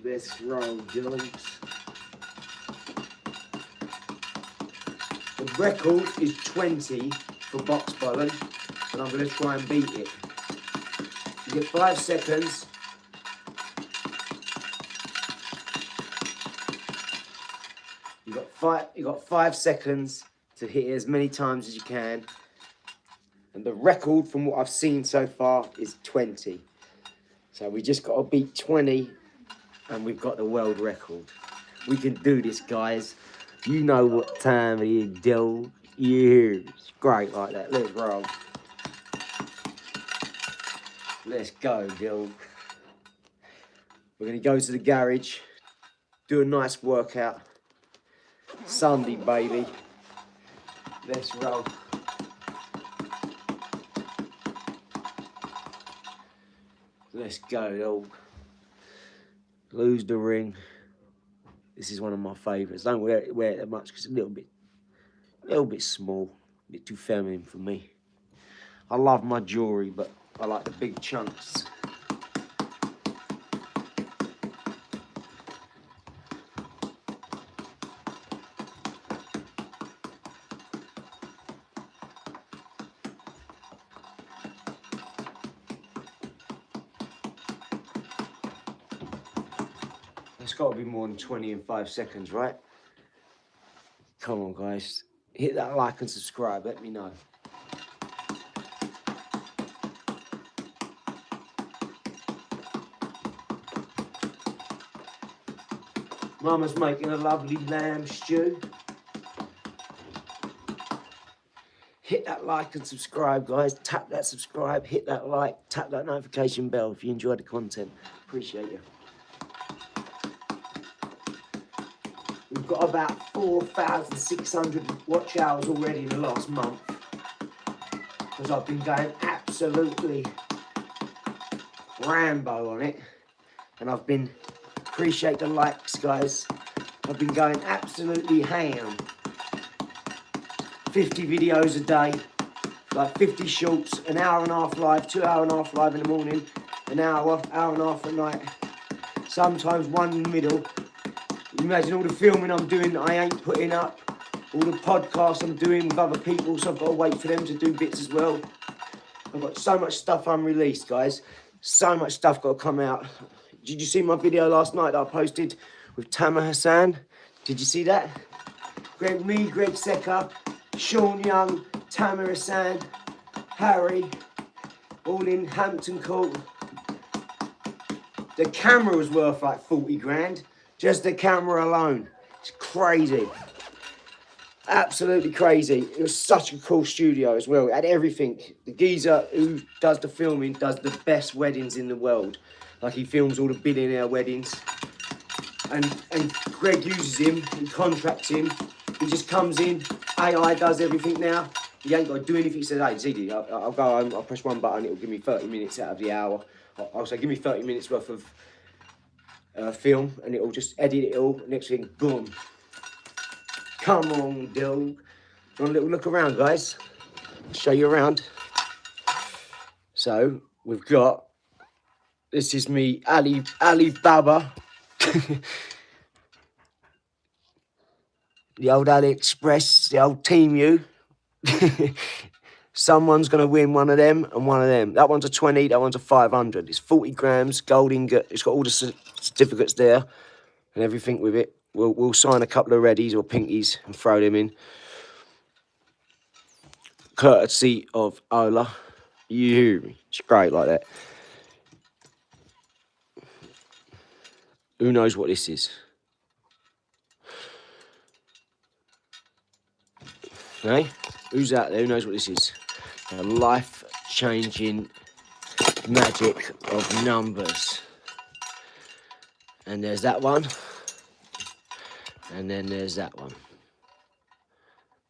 Let's roll, dogs. The record is 20 for box bowling, and I'm going to try and beat it. You get 5 seconds. You got 5 seconds to hit it as many times as you can. And the record from what I've seen so far is 20. So we just got to beat 20 and we've got the world record. We can do this, guys. You know what time it is, Dill. Yeah, it's great like that. Let's roll. Let's go, Dill. We're going to go to the garage, do a nice workout. Sunday, baby. Let's roll. Let's go, dog. Lose the ring. This is one of my favourites. Don't wear it that much because it's a little bit small, a bit too feminine for me. I love my jewellery, but I like the big chunks. It's got to be more than 20 in 5 seconds, right? Come on, guys. Hit that like and subscribe. Let me know. Mama's making a lovely lamb stew. Hit that like and subscribe, guys. Tap that subscribe, hit that like, tap that notification bell if you enjoy the content. Appreciate you. We've got about 4,600 watch hours already in the last month because I've been going absolutely Rambo on it, and I've been, appreciate the likes, guys. I've been going absolutely ham. 50 videos a day, like 50 shorts, an hour and a half live, 2 hour and a half live in the morning, an hour and a half at night, sometimes one in the middle. Imagine all the filming I'm doing that I ain't putting up, all the podcasts I'm doing with other people, so I've got to wait for them to do bits as well. I've got so much stuff unreleased, guys. So much stuff got to come out. Did you see my video last night that I posted with Tamer Hassan? Did you see that? Greg Secker, Sean Young, Tamer Hassan, Harry, all in Hampton Court. The camera was worth like 40 grand. Just the camera alone. It's crazy. Absolutely crazy. It was such a cool studio as well. It had everything. The geezer who does the filming does the best weddings in the world. Like, he films all the billionaire weddings. And Greg uses him, he contracts him. He just comes in, AI does everything now. He ain't got to do anything. He says, hey, Ziggy, I'll go home, I'll press one button, it'll give me 30 minutes out of the hour. I'll say, give me 30 minutes worth of film, and it'll just edit it all. Next thing, boom. Come on, dog. Want a little look around, guys? I'll show you around. So, we've got, this is me, Alibaba. The old AliExpress, the old Temu. Someone's going to win one of them and one of them. That one's a 20, that one's a 500. It's 40 grams, gold ingot. It's got all the certificates there and everything with it. We'll sign a couple of reddies or pinkies and throw them in. Courtesy of Ola. You hear me? It's great like that. Who knows what this is? Hey? Who's out there? Who knows what this is? The life-changing magic of numbers. And there's that one. And then there's that one.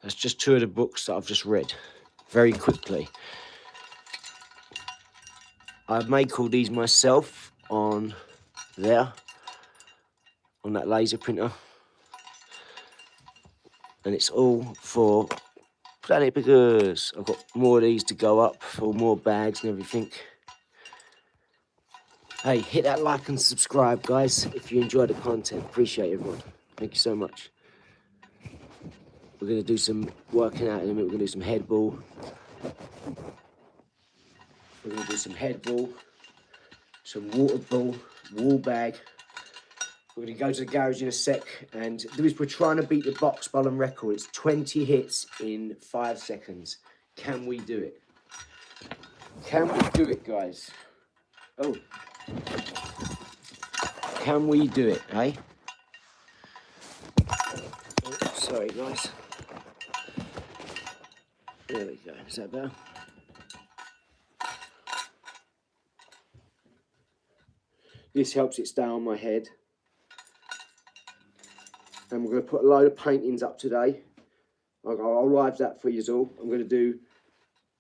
That's just 2 of the books that I've just read very quickly. I've made all these myself on there, on that laser printer. And it's all for Planet because I've got more of these to go up for more bags and everything. Hey, hit that like and subscribe, guys, if you enjoy the content. Appreciate everyone. Thank you so much. We're going to do some working out in a minute. We're going to do some head ball. We're going to do some head ball, some water ball, wall bag. We're going to go to the garage in a sec, and we're trying to beat the box bowling record. It's 20 hits in 5 seconds. Can we do it? Can we do it, guys? Oh. Can we do it, eh? Oh, sorry, guys. There we go. Is that better? This helps it stay on my head. And we're going to put a load of paintings up today. I'll live that for you all. I'm going to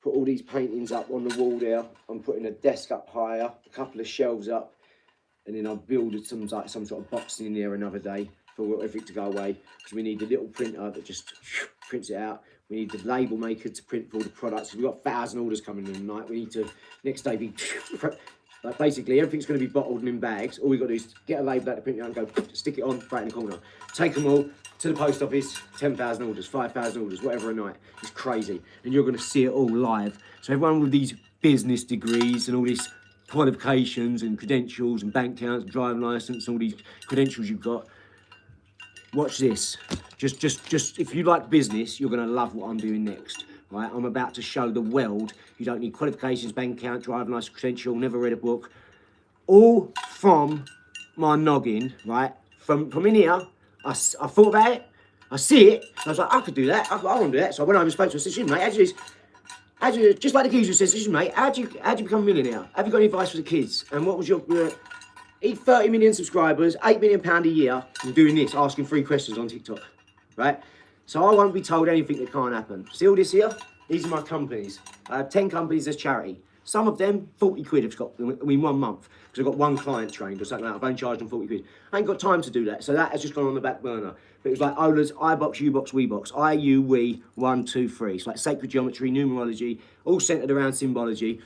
put all these paintings up on the wall there. I'm putting a desk up higher, a couple of shelves up, and then I'll build some sort of boxing in there another day for everything to go away. Because we need the little printer that just prints it out. We need the label maker to print for all the products. We've got 1,000 orders coming in tonight. We need to next day be like basically everything's going to be bottled and in bags. All we've got to do is get a label out the printer and go stick it on right in the corner. Take them all to the post office. 10,000 orders, 5,000 orders, whatever a night. It's crazy, and you're going to see it all live. So everyone with these business degrees and all these qualifications and credentials and bank accounts, driving license, all these credentials you've got. Watch this. Just if you like business, you're going to love what I'm doing next. Right? I'm about to show the world you don't need qualifications, bank account, driving license, credential, never read a book. All from my noggin, right? From in here, I thought about it. I see it. I was like, I could do that. I want to do that. So I went over and spoke to her. I said, mate, how'd you, just like the geezer says, mate, how'd you become a millionaire? Have you got any advice for the kids? And what was your... 30 million subscribers, £8 million a year, and doing this, asking 3 questions on TikTok, right? So I won't be told anything that can't happen. See all this here? These are my companies. I have 10 companies as charity. Some of them, 40 quid I've got them in 1 month, because I've got 1 client trained or something like that. I've only charged them 40 quid. I ain't got time to do that, so that has just gone on the back burner. But it was like Ola's, I box, you box, we box. I, you, we, 1, 2, 3. It's like sacred geometry, numerology, all centered around symbology.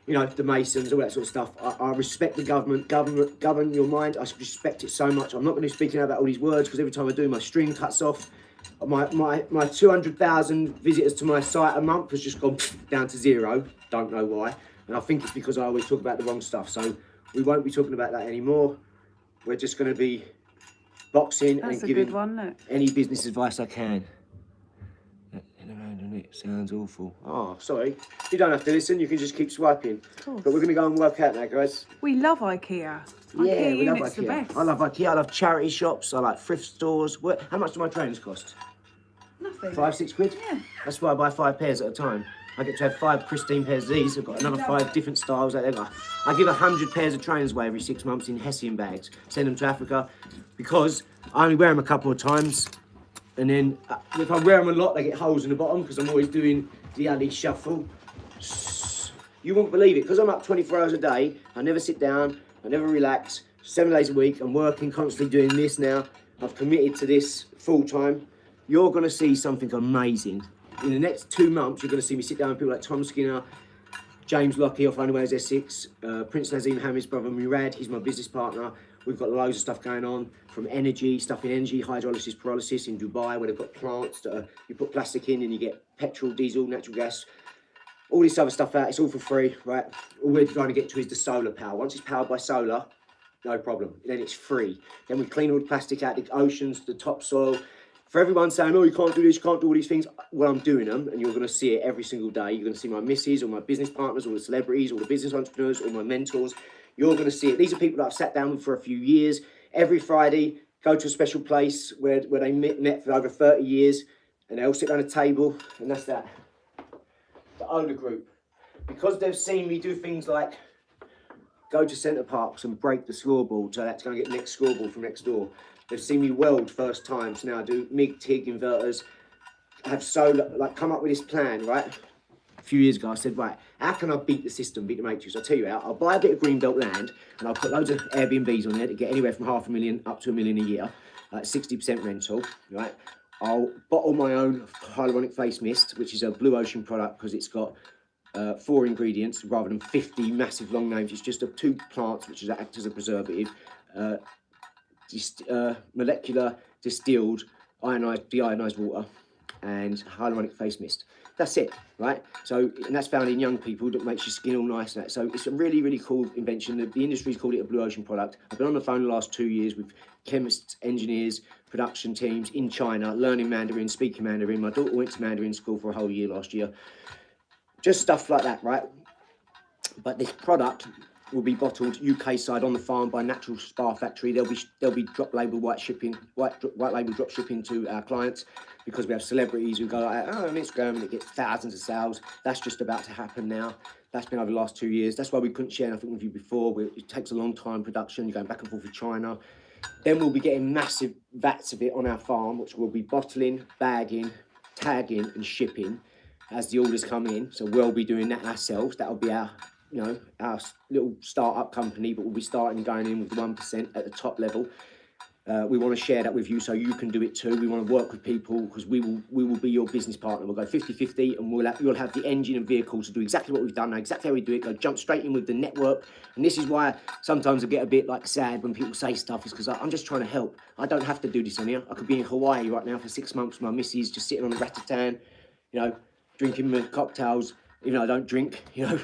You know, the Masons, all that sort of stuff. I respect the government, govern your mind. I respect it so much. I'm not going to be speaking about all these words because every time I do, my stream cuts off. My 200,000 visitors to my site a month has just gone down to 0. Don't know why. And I think it's because I always talk about the wrong stuff. So we won't be talking about that anymore. We're just going to be boxing and giving any business advice I can. It sounds awful. Oh, sorry. You don't have to listen. You can just keep swiping. But we're going to go and work out now, guys. We love IKEA. Yeah, we love IKEA. The best. I love IKEA. I love charity shops. I like thrift stores. How much do my trainers cost? Nothing. 5, 6 quid? Yeah. That's why I buy 5 pairs at a time. I get to have 5 pristine pairs of these. I've got another 5 different styles out there. I give 100 pairs of trainers away every 6 months in Hessian bags. Send them to Africa because I only wear them a couple of times. And then if I wear them a lot, they get holes in the bottom because I'm always doing the alley shuffle. You won't believe it, because I'm up 24 hours a day. I never sit down, I never relax. 7 days a week, I'm working, constantly doing this now. I've committed to this full time. You're going to see something amazing. In the next 2 months, you're going to see me sit down with people like Tom Skinner, James Lockie off Onlyways Essex, Prince Nazim Hamid's brother Murad, he's my business partner. We've got loads of stuff going on, from energy, stuff in energy, hydrolysis, pyrolysis in Dubai, where they've got plants that you put plastic in and you get petrol, diesel, natural gas, all this other stuff out. It's all for free, right? All we're trying to get to is the solar power. Once it's powered by solar, no problem. Then it's free. Then we clean all the plastic out, the oceans, the topsoil. For everyone saying, oh, you can't do this, you can't do all these things, well, I'm doing them, and you're going to see it every single day. You're going to see my missus, all my business partners, all the celebrities, all the business entrepreneurs, all my mentors. You're going to see it. These are people that I've sat down with for a few years. Every Friday, go to a special place where they met for over 30 years, and they all sit around a table, and that's that. The Ola Group. Because they've seen me do things like go to Centre Parks and break the scoreboard, so that's going to get the next scoreboard from next door. They've seen me weld first time, so now I do MIG, TIG, inverters. I have come up with this plan, right? A few years ago, I said, right, how can I beat the system, beat the matrix? I'll tell you how. I'll buy a bit of greenbelt land, and I'll put loads of Airbnbs on there to get anywhere from $500,000 up to $1 million a year, like 60% rental, right? I'll bottle my own hyaluronic face mist, which is a blue ocean product because it's got 4 ingredients rather than 50 massive long names. It's just 2 plants which act as a preservative, molecular distilled deionized water, and hyaluronic face mist. That's it, right? So, and that's found in young people, that makes your skin all nice and that. So it's a really, really cool invention. The industry's called it a blue ocean product. I've been on the phone the last 2 years with chemists, engineers, production teams in China, learning Mandarin, speaking Mandarin. My daughter went to Mandarin school for a whole year last year. Just stuff like that, right? But this product will be bottled UK side on the farm by Natural Spa Factory. There'll be drop label white label drop shipping to our clients, because we have celebrities who go like, oh, on Instagram, and it gets thousands of sales. That's just about to happen now. That's been over the last 2 years. That's why we couldn't share nothing with you before. It takes a long time, production. You're going back and forth with China. Then we'll be getting massive vats of it on our farm, which we'll be bottling, bagging, tagging, and shipping as the orders come in. So we'll be doing that ourselves. That'll be our, you know, our little start-up company, but we'll be starting going in with the 1% at the top level. We want to share that with you so you can do it too. We want to work with people, because we will be your business partner. We'll go 50-50, and you'll have the engine and vehicle to do exactly what we've done, know exactly how we do it, go jump straight in with the network. And this is why sometimes I get a bit like sad when people say stuff, is because I'm just trying to help. I don't have to do this on here. I could be in Hawaii right now for 6 months with my missus, just sitting on a ratatan, you know, drinking my cocktails, even though I don't drink, you know.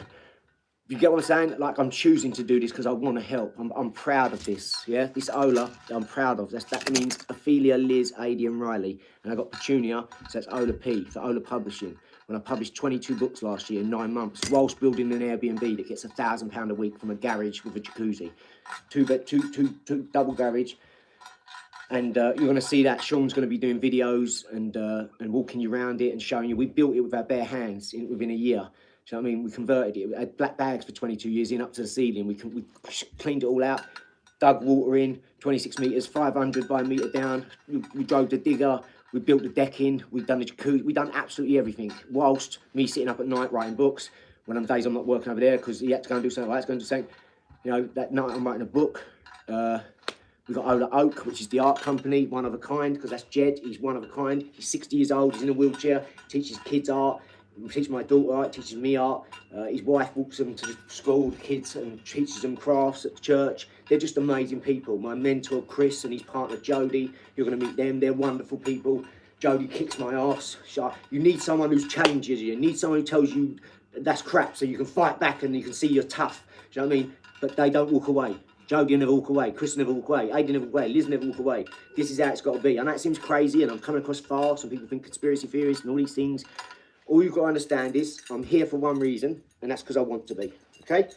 You get what I'm saying? Like, I'm choosing to do this because I want to help. I'm proud of this, yeah? This Ola, I'm proud of. That means Ophelia, Liz, Adi and Riley. And I got Petunia, so that's Ola P for Ola Publishing. When I published 22 books last year in 9 months, whilst building an Airbnb that gets £1,000 a week from a garage with a jacuzzi. Two double garage. And you're going to see that. Sean's going to be doing videos and walking you around it and showing you. We built it with our bare hands within a year. Do you know what I mean? We converted it. We had black bags for 22 years in up to the ceiling. We cleaned it all out, dug water in, 26 metres, 500 by a metre down. We drove the digger. We built the decking. We've done the jacuzzi. We've done absolutely everything. Whilst me sitting up at night writing books, when on days I'm not working over there because he had to go and do something, I had to go and do something. You know, that night I'm writing a book. We've got Ola Oak, which is the art company, one of a kind, because that's Jed. He's one of a kind. He's 60 years old. He's in a wheelchair. Teaches kids art. He teaches my daughter art, teaches me art. His wife walks them to school, the kids, and teaches them crafts at the church. They're just amazing people. My mentor, Chris, and his partner, Jody, you're going to meet them. They're wonderful people. Jody kicks my ass. You need someone who challenges you. You need someone who tells you that's crap, so you can fight back and you can see you're tough. Do you know what I mean? But they don't walk away. Jody never walk away. Chris never walk away. Aidan never walk away. Liz never walk away. This is how it's got to be. I know it seems crazy, and I'm coming across fast, and people think conspiracy theories and all these things. All you've got to understand is I'm here for one reason, and that's because I want to be, okay?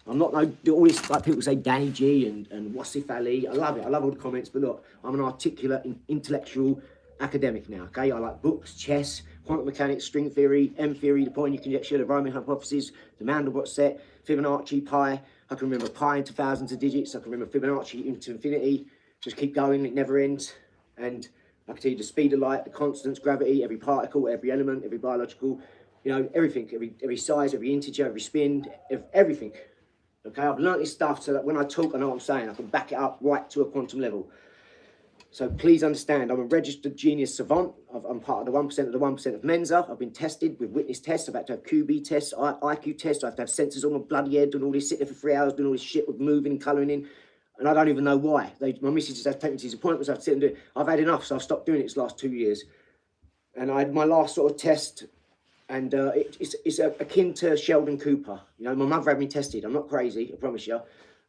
I'm not all this, like people say, Danny G and Wasif Ali. I love it. I love all the comments, but look, I'm an articulate, intellectual academic now, okay? I like books, chess, quantum mechanics, string theory, M theory, the Poynting conjecture, the Roman hypothesis, the Mandelbrot set, Fibonacci, pi. I can remember pi into thousands of digits. I can remember Fibonacci into infinity. Just keep going, it never ends. And I can tell you the speed of light, the constants, gravity, every particle, every element, every biological, you know, everything, every size, every integer, every spin, everything. Okay, I've learnt this stuff so that when I talk, I know what I'm saying. I can back it up right to a quantum level. So please understand, I'm a registered genius savant. I'm part of the 1% of the 1% of Mensa. I've been tested with witness tests. I've had to have QB tests, IQ tests. I have to have sensors on my bloody head and all this, sit there for 3 hours doing all this shit with moving and colouring in. And I don't even know why. My missus just has to take me to these appointments. I have to sit and do it. I've had enough, so I've stopped doing it this last 2 years. And I had my last sort of test, and it's akin to Sheldon Cooper. You know, my mother had me tested. I'm not crazy, I promise you.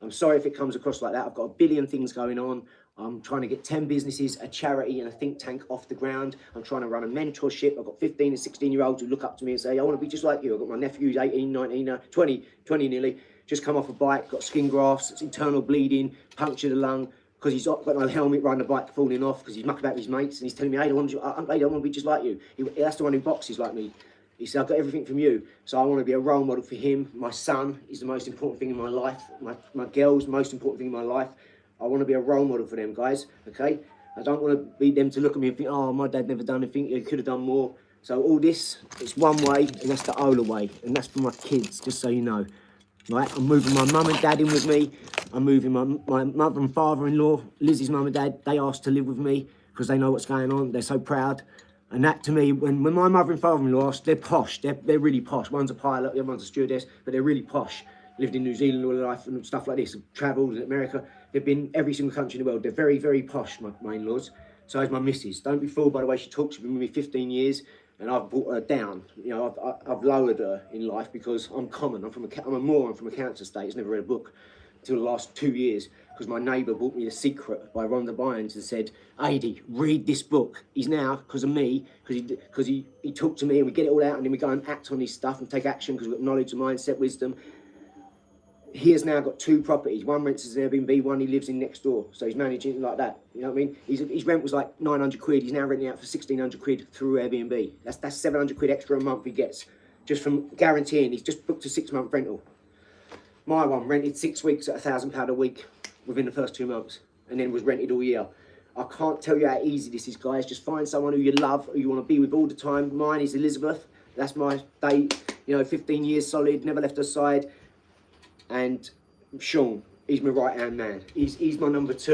I'm sorry if it comes across like that. I've got a billion things going on. I'm trying to get 10 businesses, a charity and a think tank off the ground. I'm trying to run a mentorship. I've got 15 and 16-year-olds who look up to me and say, I want to be just like you. I've got my nephews, 18, 19, 20 nearly. Just come off a bike, got skin grafts, it's internal bleeding, punctured a lung, because he's got no helmet, riding a bike, falling off, because he's mucking about with his mates, and he's telling me, hey, I want to be just like you. That's the one who boxes like me. He said, I've got everything from you, so I want to be a role model for him. My son is the most important thing in my life. My girl's the most important thing in my life. I want to be a role model for them, guys, okay? I don't want to be them to look at me and think, oh, my dad never done anything, he could have done more. So all this, it's one way, and that's the Ola way, and that's for my kids, just so you know. Right, I'm moving my mum and dad in with me. I'm moving my mother and father-in-law, Lizzie's mum and dad. They asked to live with me because they know what's going on. They're so proud. And that to me, when my mother and father-in-law asked, they're posh, they're really posh. One's a pilot, the other one's a stewardess, but they're really posh. Lived in New Zealand all their life and stuff like this, travelled in America. They've been every single country in the world. They're very, very posh, my in-laws. So is my missus. Don't be fooled by the way she talks. She's been with me 15 years and I've brought her down. You know, I've lowered her in life because I'm common. I'm a moron from a cancer state. He's never read a book until the last 2 years because my neighbour bought me The Secret by Rhonda Bynes and said, Adi, read this book. He's now, because of me, because he talked to me and we get it all out and then we go and act on his stuff and take action because we've got knowledge, mindset, wisdom. He has now got 2 properties. One rents as an Airbnb, one he lives in next door. So he's managing it like that. You know what I mean? His rent was like 900 quid. He's now renting out for 1,600 quid through Airbnb. That's 700 quid extra a month he gets just from guaranteeing. He's just booked a 6-month rental. My one rented 6 weeks at £1,000 a week within the first 2 months and then was rented all year. I can't tell you how easy this is, guys. Just find someone who you love, who you want to be with all the time. Mine is Elizabeth. That's my date. You know, 15 years solid, never left her side. And Sean, he's my right-hand man. He's my number 2.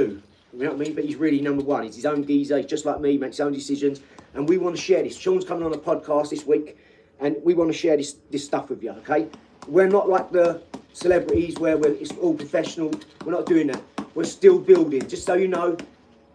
You know what I mean? But he's really number 1. He's his own geezer. He's just like me, makes his own decisions. And we want to share this. Sean's coming on a podcast this week, and we want to share this stuff with you, okay? We're not like the celebrities where it's all professional. We're not doing that. We're still building. Just so you know,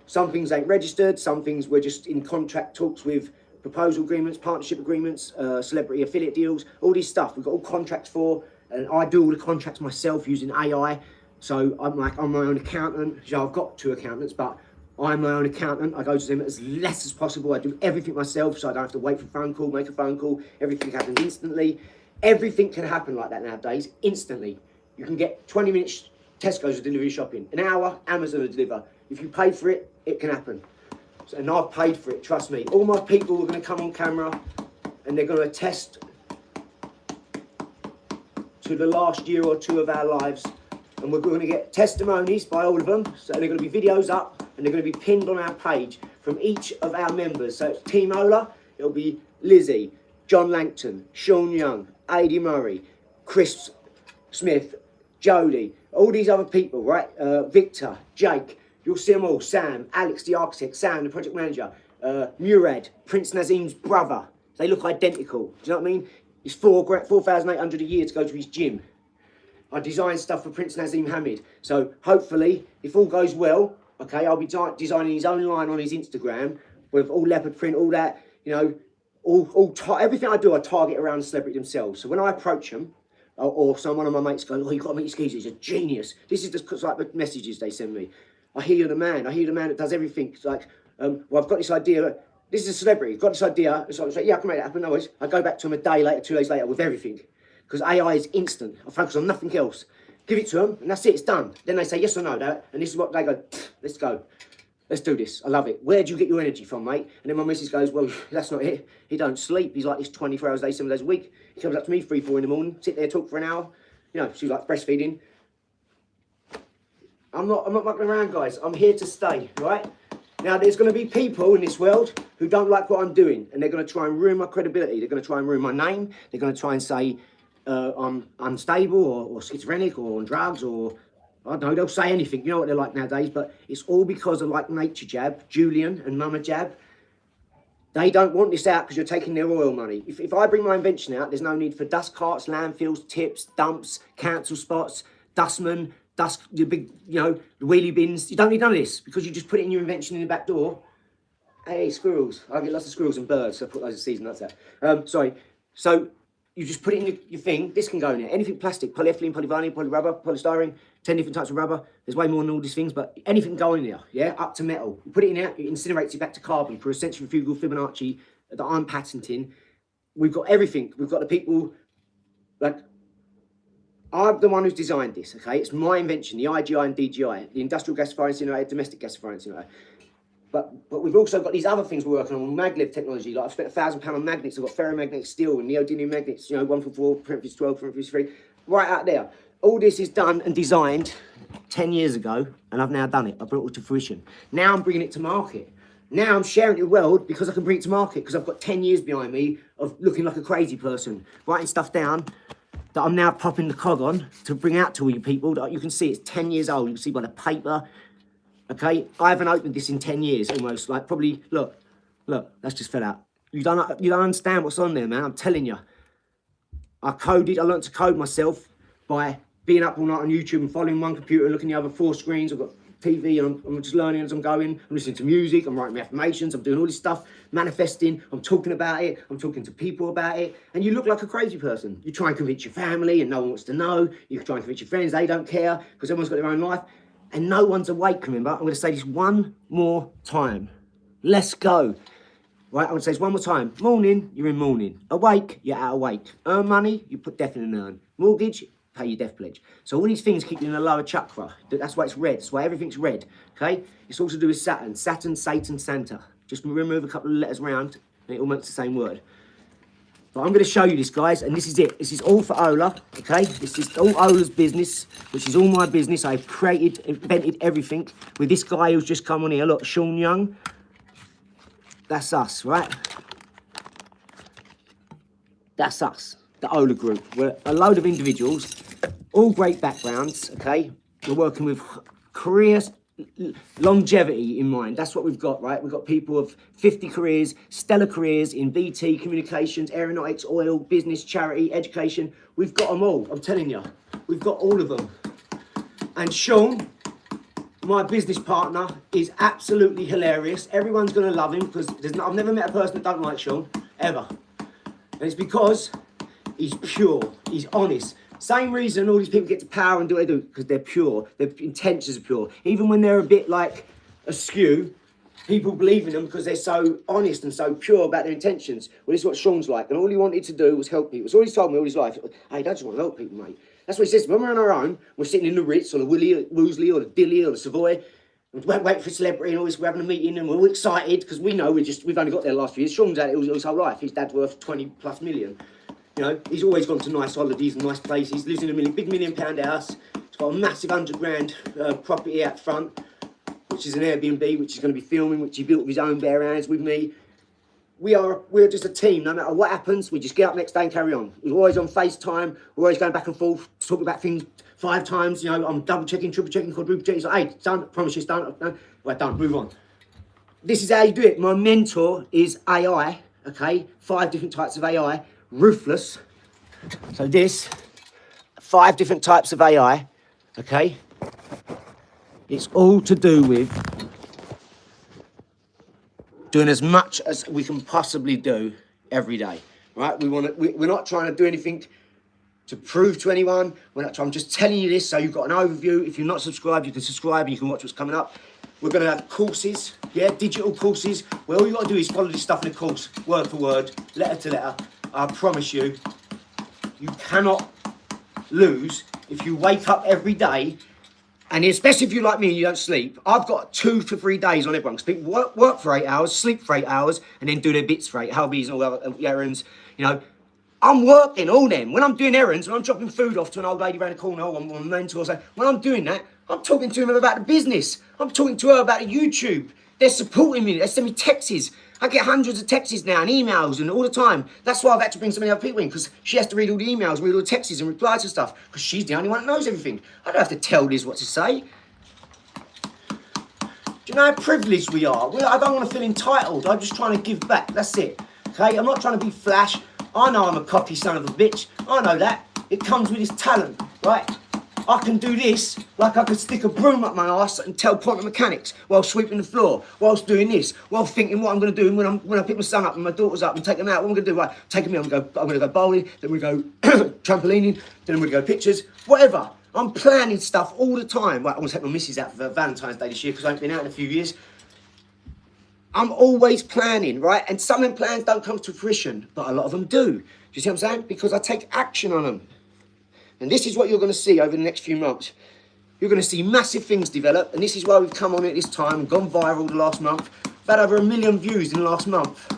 some things ain't registered. Some things we're just in contract talks with proposal agreements, partnership agreements, celebrity affiliate deals, all this stuff. We've got all contracts for. And I do all the contracts myself using AI. So I'm my own accountant. So I've got 2 accountants, but I'm my own accountant. I go to them as less as possible. I do everything myself, so I don't have to wait for a phone call, make a phone call. Everything happens instantly. Everything can happen like that nowadays, instantly. You can get 20 minutes Tesco's to deliver your shopping. An hour, Amazon to deliver. If you pay for it, it can happen. So, and I've paid for it, trust me. All my people are going to come on camera and they're going to attest to the last year or 2 of our lives, and we're going to get testimonies by all of them. So they're going to be videos up and they're going to be pinned on our page from each of our members. So it's Team Ola, it'll be Lizzie, John Langton, Sean Young, Adi Murray, Chris Smith, Jodie, all these other people, right? Victor, Jake, you'll see them all. Sam, Alex the architect, Sam the project manager, Murad, Prince Nazim's brother. They look identical. Do you know what I mean? It's 4,800 a year to go to his gym. I designed stuff for Prince Nazim Hamid. So hopefully, if all goes well, okay, I'll be designing his own line on his Instagram with all leopard print, all that, you know, everything I do, I target around the celebrity themselves. So when I approach them, or one of my mates goes, oh, you've got to meet this geezer, he's a genius. This is just like the messages they send me. I hear you're the man. I hear you're the man that does everything. It's like, well, I've got this idea. This is a celebrity. Got this idea. So I was like, yeah, I can make it happen. No worries. I go back to him a day later, 2 days later with everything. Because AI is instant. I focus on nothing else. Give it to them and that's it. It's done. Then they say yes or no. And this is what they go, let's go. Let's do this. I love it. Where do you get your energy from, mate? And then my missus goes, well, that's not it. He don't sleep. He's like this 24 hours a day, 7 days a week. He comes up to me 3, 4 in the morning, sit there, talk for an hour. You know, she's like breastfeeding. I'm not mucking around, guys. I'm here to stay, right? Now, there's going to be people in this world who don't like what I'm doing, and they're going to try and ruin my credibility. They're going to try and ruin my name. They're going to try and say I'm unstable or schizophrenic or on drugs or, I don't know, they'll say anything. You know what they're like nowadays, but it's all because of like Nature Jab, Julian and Mama Jab. They don't want this out because you're taking their oil money. If I bring my invention out, there's no need for dust carts, landfills, tips, dumps, council spots, dustmen, the big, you know, the wheelie bins. You don't need none of this because you just put it in your invention in the back door. Hey, squirrels. I get lots of squirrels and birds, so I put loads of season nuts out. Sorry. So you just put it in your thing. This can go in there. Anything plastic, polyethylene, polyvinyl, polyrubber, polystyrene, 10 different types of rubber. There's way more than all these things, but anything can go in there, yeah? Up to metal. You put it in there, it incinerates it back to carbon for a centrifugal Fibonacci that I'm patenting. We've got everything. We've got the people, like, I'm the one who's designed this, okay? It's my invention, the IGI and DGI, the industrial gasifier incinerator, domestic gasifier incinerator. But we've also got these other things we're working on maglev technology. Like I've spent £1,000 on magnets. I've got ferromagnetic steel and neodymium magnets, you know, 144, parentheses 12, parentheses 3, right out there. All this is done and designed 10 years ago, and I've now done it. I brought it to fruition. Now I'm bringing it to market. Now I'm sharing it with the world because I can bring it to market because I've got 10 years behind me of looking like a crazy person, writing stuff down that I'm now popping the cog on to bring out to all you people. That you can see it's 10 years old. You can see by the paper. Okay, I haven't opened this in 10 years almost. Like probably, look, that's just fell out. You don't understand what's on there, man. I'm telling you. I learned to code myself by being up all night on YouTube and following one computer and looking at the other 4 screens. I've got TV and I'm just learning as I'm going. I'm listening to music, I'm writing my affirmations, I'm doing all this stuff, manifesting, I'm talking about it, I'm talking to people about it. And you look like a crazy person. You try and convince your family and no one wants to know. You try and convince your friends, they don't care because everyone's got their own life. And no one's awake, remember? I'm going to say this one more time. Let's go. Right, I would say this one more time. Morning, you're in mourning. Awake, you're out awake. Earn money, you put death in an urn. Mortgage, pay your death pledge. So all these things keep you in the lower chakra. That's why it's red. That's why everything's red. Okay? It's all to do with Saturn. Saturn, Satan, Santa. Just remove a couple of letters around and it all makes the same word. But I'm going to show you this, guys, and this is it. This is all for Ola, okay? This is all Ola's business, which is all my business. I've created, invented everything with this guy who's just come on here. Look, Sean Young. That's us, right? That's us, the Ola Group. We're a load of individuals, all great backgrounds, okay? We're working with careers, longevity in mind. That's what we've got, right? We've got people of 50 careers, stellar careers in BT, communications, aeronautics, oil, business, charity, education. We've got them all, I'm telling you. We've got all of them. And Sean, my business partner, is absolutely hilarious. Everyone's going to love him because I've never met a person that doesn't like Sean, ever. And it's because he's pure, he's honest. Same reason all these people get to power and do what they do, because they're pure, their intentions are pure. Even when they're a bit like askew, people believe in them because they're so honest and so pure about their intentions. Well, this is what Sean's like, and all he wanted to do was help people. It's all he's told me all his life. Hey, I just want to help people, mate. That's what he says. When we're on our own, we're sitting in the Ritz or the Wolseley or the Dilly or the Savoy, we won't wait for a celebrity and all this, we're having a meeting and we're all excited because we know we've only got there the last few years. Sean's had it all his whole life. His dad's worth 20+ million. You know, he's always gone to nice holidays and nice places. Lives in a big £1 million house. He's got a massive £100 grand property out front, which is an Airbnb, which he's going to be filming, which he built with his own bare hands with me. We're just a team. No matter what happens, we just get up next day and carry on. We're always on FaceTime. We're always going back and forth, talking about things 5 times. You know, I'm double checking, triple checking, quadruple checking. He's like, hey, don't, promise you, don't. Right, don't, move on. This is how you do it. My mentor is AI, okay? 5 different types of AI. Ruthless. So this, 5 different types of AI, okay? It's all to do with doing as much as we can possibly do every day, right? We're not trying to do anything to prove to anyone. I'm just telling you this so you've got an overview. If you're not subscribed, you can subscribe and you can watch what's coming up. We're going to have courses, yeah, digital courses, where all you got to do is follow this stuff in the course, word for word, letter to letter. I promise you, you cannot lose if you wake up every day. And especially if you're like me and you don't sleep, I've got 2 to 3 days on everyone. Because people work for 8 hours, sleep for 8 hours, and then do their bits for 8, hobbies and all the errands. You know, I'm working all them. When I'm doing errands, when I'm dropping food off to an old lady around the corner, or I'm a mentor, so when I'm doing that, I'm talking to them about the business. I'm talking to her about the YouTube. They're supporting me. They send me texts. I get hundreds of texts now and emails and all the time. That's why I've had to bring so many other people in, because she has to read all the emails, read all the texts and reply to stuff, because she's the only one that knows everything. I don't have to tell Liz what to say. Do you know how privileged we are? I don't want to feel entitled. I'm just trying to give back. That's it. Okay? I'm not trying to be flash. I know I'm a cocky son of a bitch. I know that. It comes with this talent, right? I can do this like I could stick a broom up my arse and tell quantum mechanics while sweeping the floor, whilst doing this, while thinking what I'm going to do when I pick my son up and my daughter's up and take them out. What am I going to do? Right, take them in. I'm going to go bowling, then we go trampolining, then we're going to go pictures, whatever. I'm planning stuff all the time. Right, I'm going to take my missus out for Valentine's Day this year because I haven't been out in a few years. I'm always planning, right? And some of them plans don't come to fruition, but a lot of them do. Do you see what I'm saying? Because I take action on them. And this is what you're going to see over the next few months. You're going to see massive things develop, and this is why we've come on at this time, gone viral the last month. We've had over 1 million views in the last month.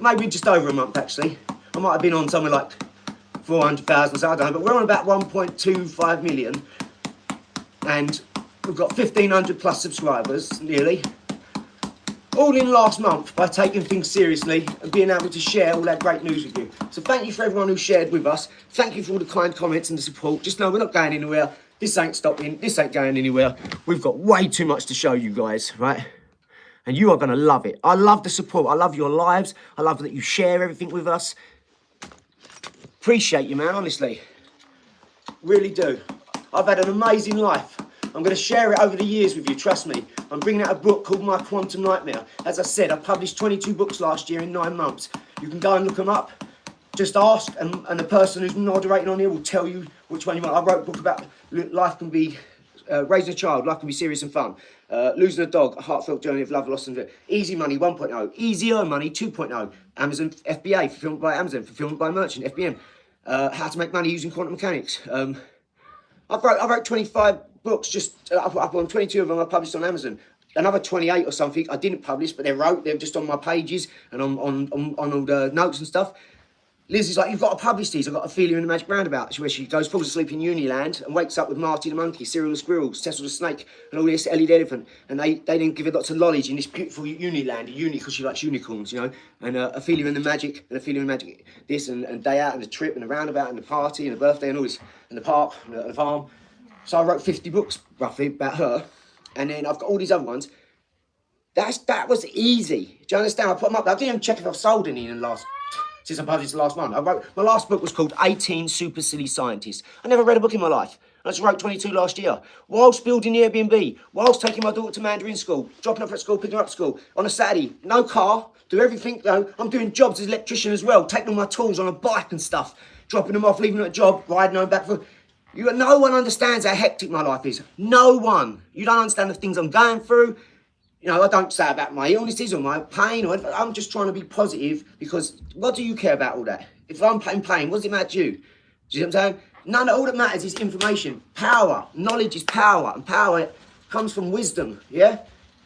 Maybe just over a month, actually. I might have been on somewhere like 400,000, so I don't know, but we're on about 1.25 million. And we've got 1,500 plus subscribers, nearly. All in last month by taking things seriously and being able to share all that great news with you. So thank you for everyone who shared with us. Thank you for all the kind comments and the support. Just know we're not going anywhere. This ain't stopping. This ain't going anywhere. We've got way too much to show you guys, right? And you are going to love it. I love the support. I love your lives. I love that you share everything with us. Appreciate you, man, honestly. Really do. I've had an amazing life. I'm going to share it over the years with you, trust me. I'm bringing out a book called My Quantum Nightmare. As I said, I published 22 books last year in 9 months. You can go and look them up. Just ask, and the person who's moderating on here will tell you which one you want. I wrote a book about life can be, raising a child, life can be serious and fun. Losing a dog, a heartfelt journey of love, loss and easy money 1.0, easier money 2.0, Amazon FBA, fulfillment by Amazon, fulfillment by merchant, FBM, how to make money using quantum mechanics. I wrote 25 books, just up on 22 of them I published on Amazon. Another 28 or something I didn't publish, but they're just on my pages and on all the notes and stuff. Liz is like, you've got to publish these. I've got a feeling in the Magic Roundabout, where she falls asleep in Uniland and wakes up with Marty the monkey, Cyril the squirrel, Cecil the snake, and all this Ellie the elephant. And they then give her lots of knowledge in this beautiful Uniland, because she likes unicorns, you know, and a feeling in the magic, and a feeling in the magic, this and day out and the trip and the roundabout and the party and the birthday and all this, and the park and the farm. So I wrote 50 books roughly about her, and then I've got all these other ones. That was easy. Do you understand? I put them up. I didn't even check if I've sold any in the last. Since I published the last one. My last book was called 18 Super Silly Scientists. I never read a book in my life. I just wrote 22 last year. Whilst building the Airbnb, whilst taking my daughter to Mandarin school, dropping her at school, picking her up at school, on a Saturday, no car, do everything, you know, I'm doing jobs as an electrician as well, taking all my tools on a bike and stuff, dropping them off, leaving them at a job, riding home back for... No one understands how hectic my life is. No one. You don't understand the things I'm going through. You know, I don't say about my illnesses or my pain, or I'm just trying to be positive, because what do you care about all that? If I'm in pain, what does it matter to you? Do you know what I'm saying? All that matters is information, power. Knowledge is power, and power comes from wisdom, yeah?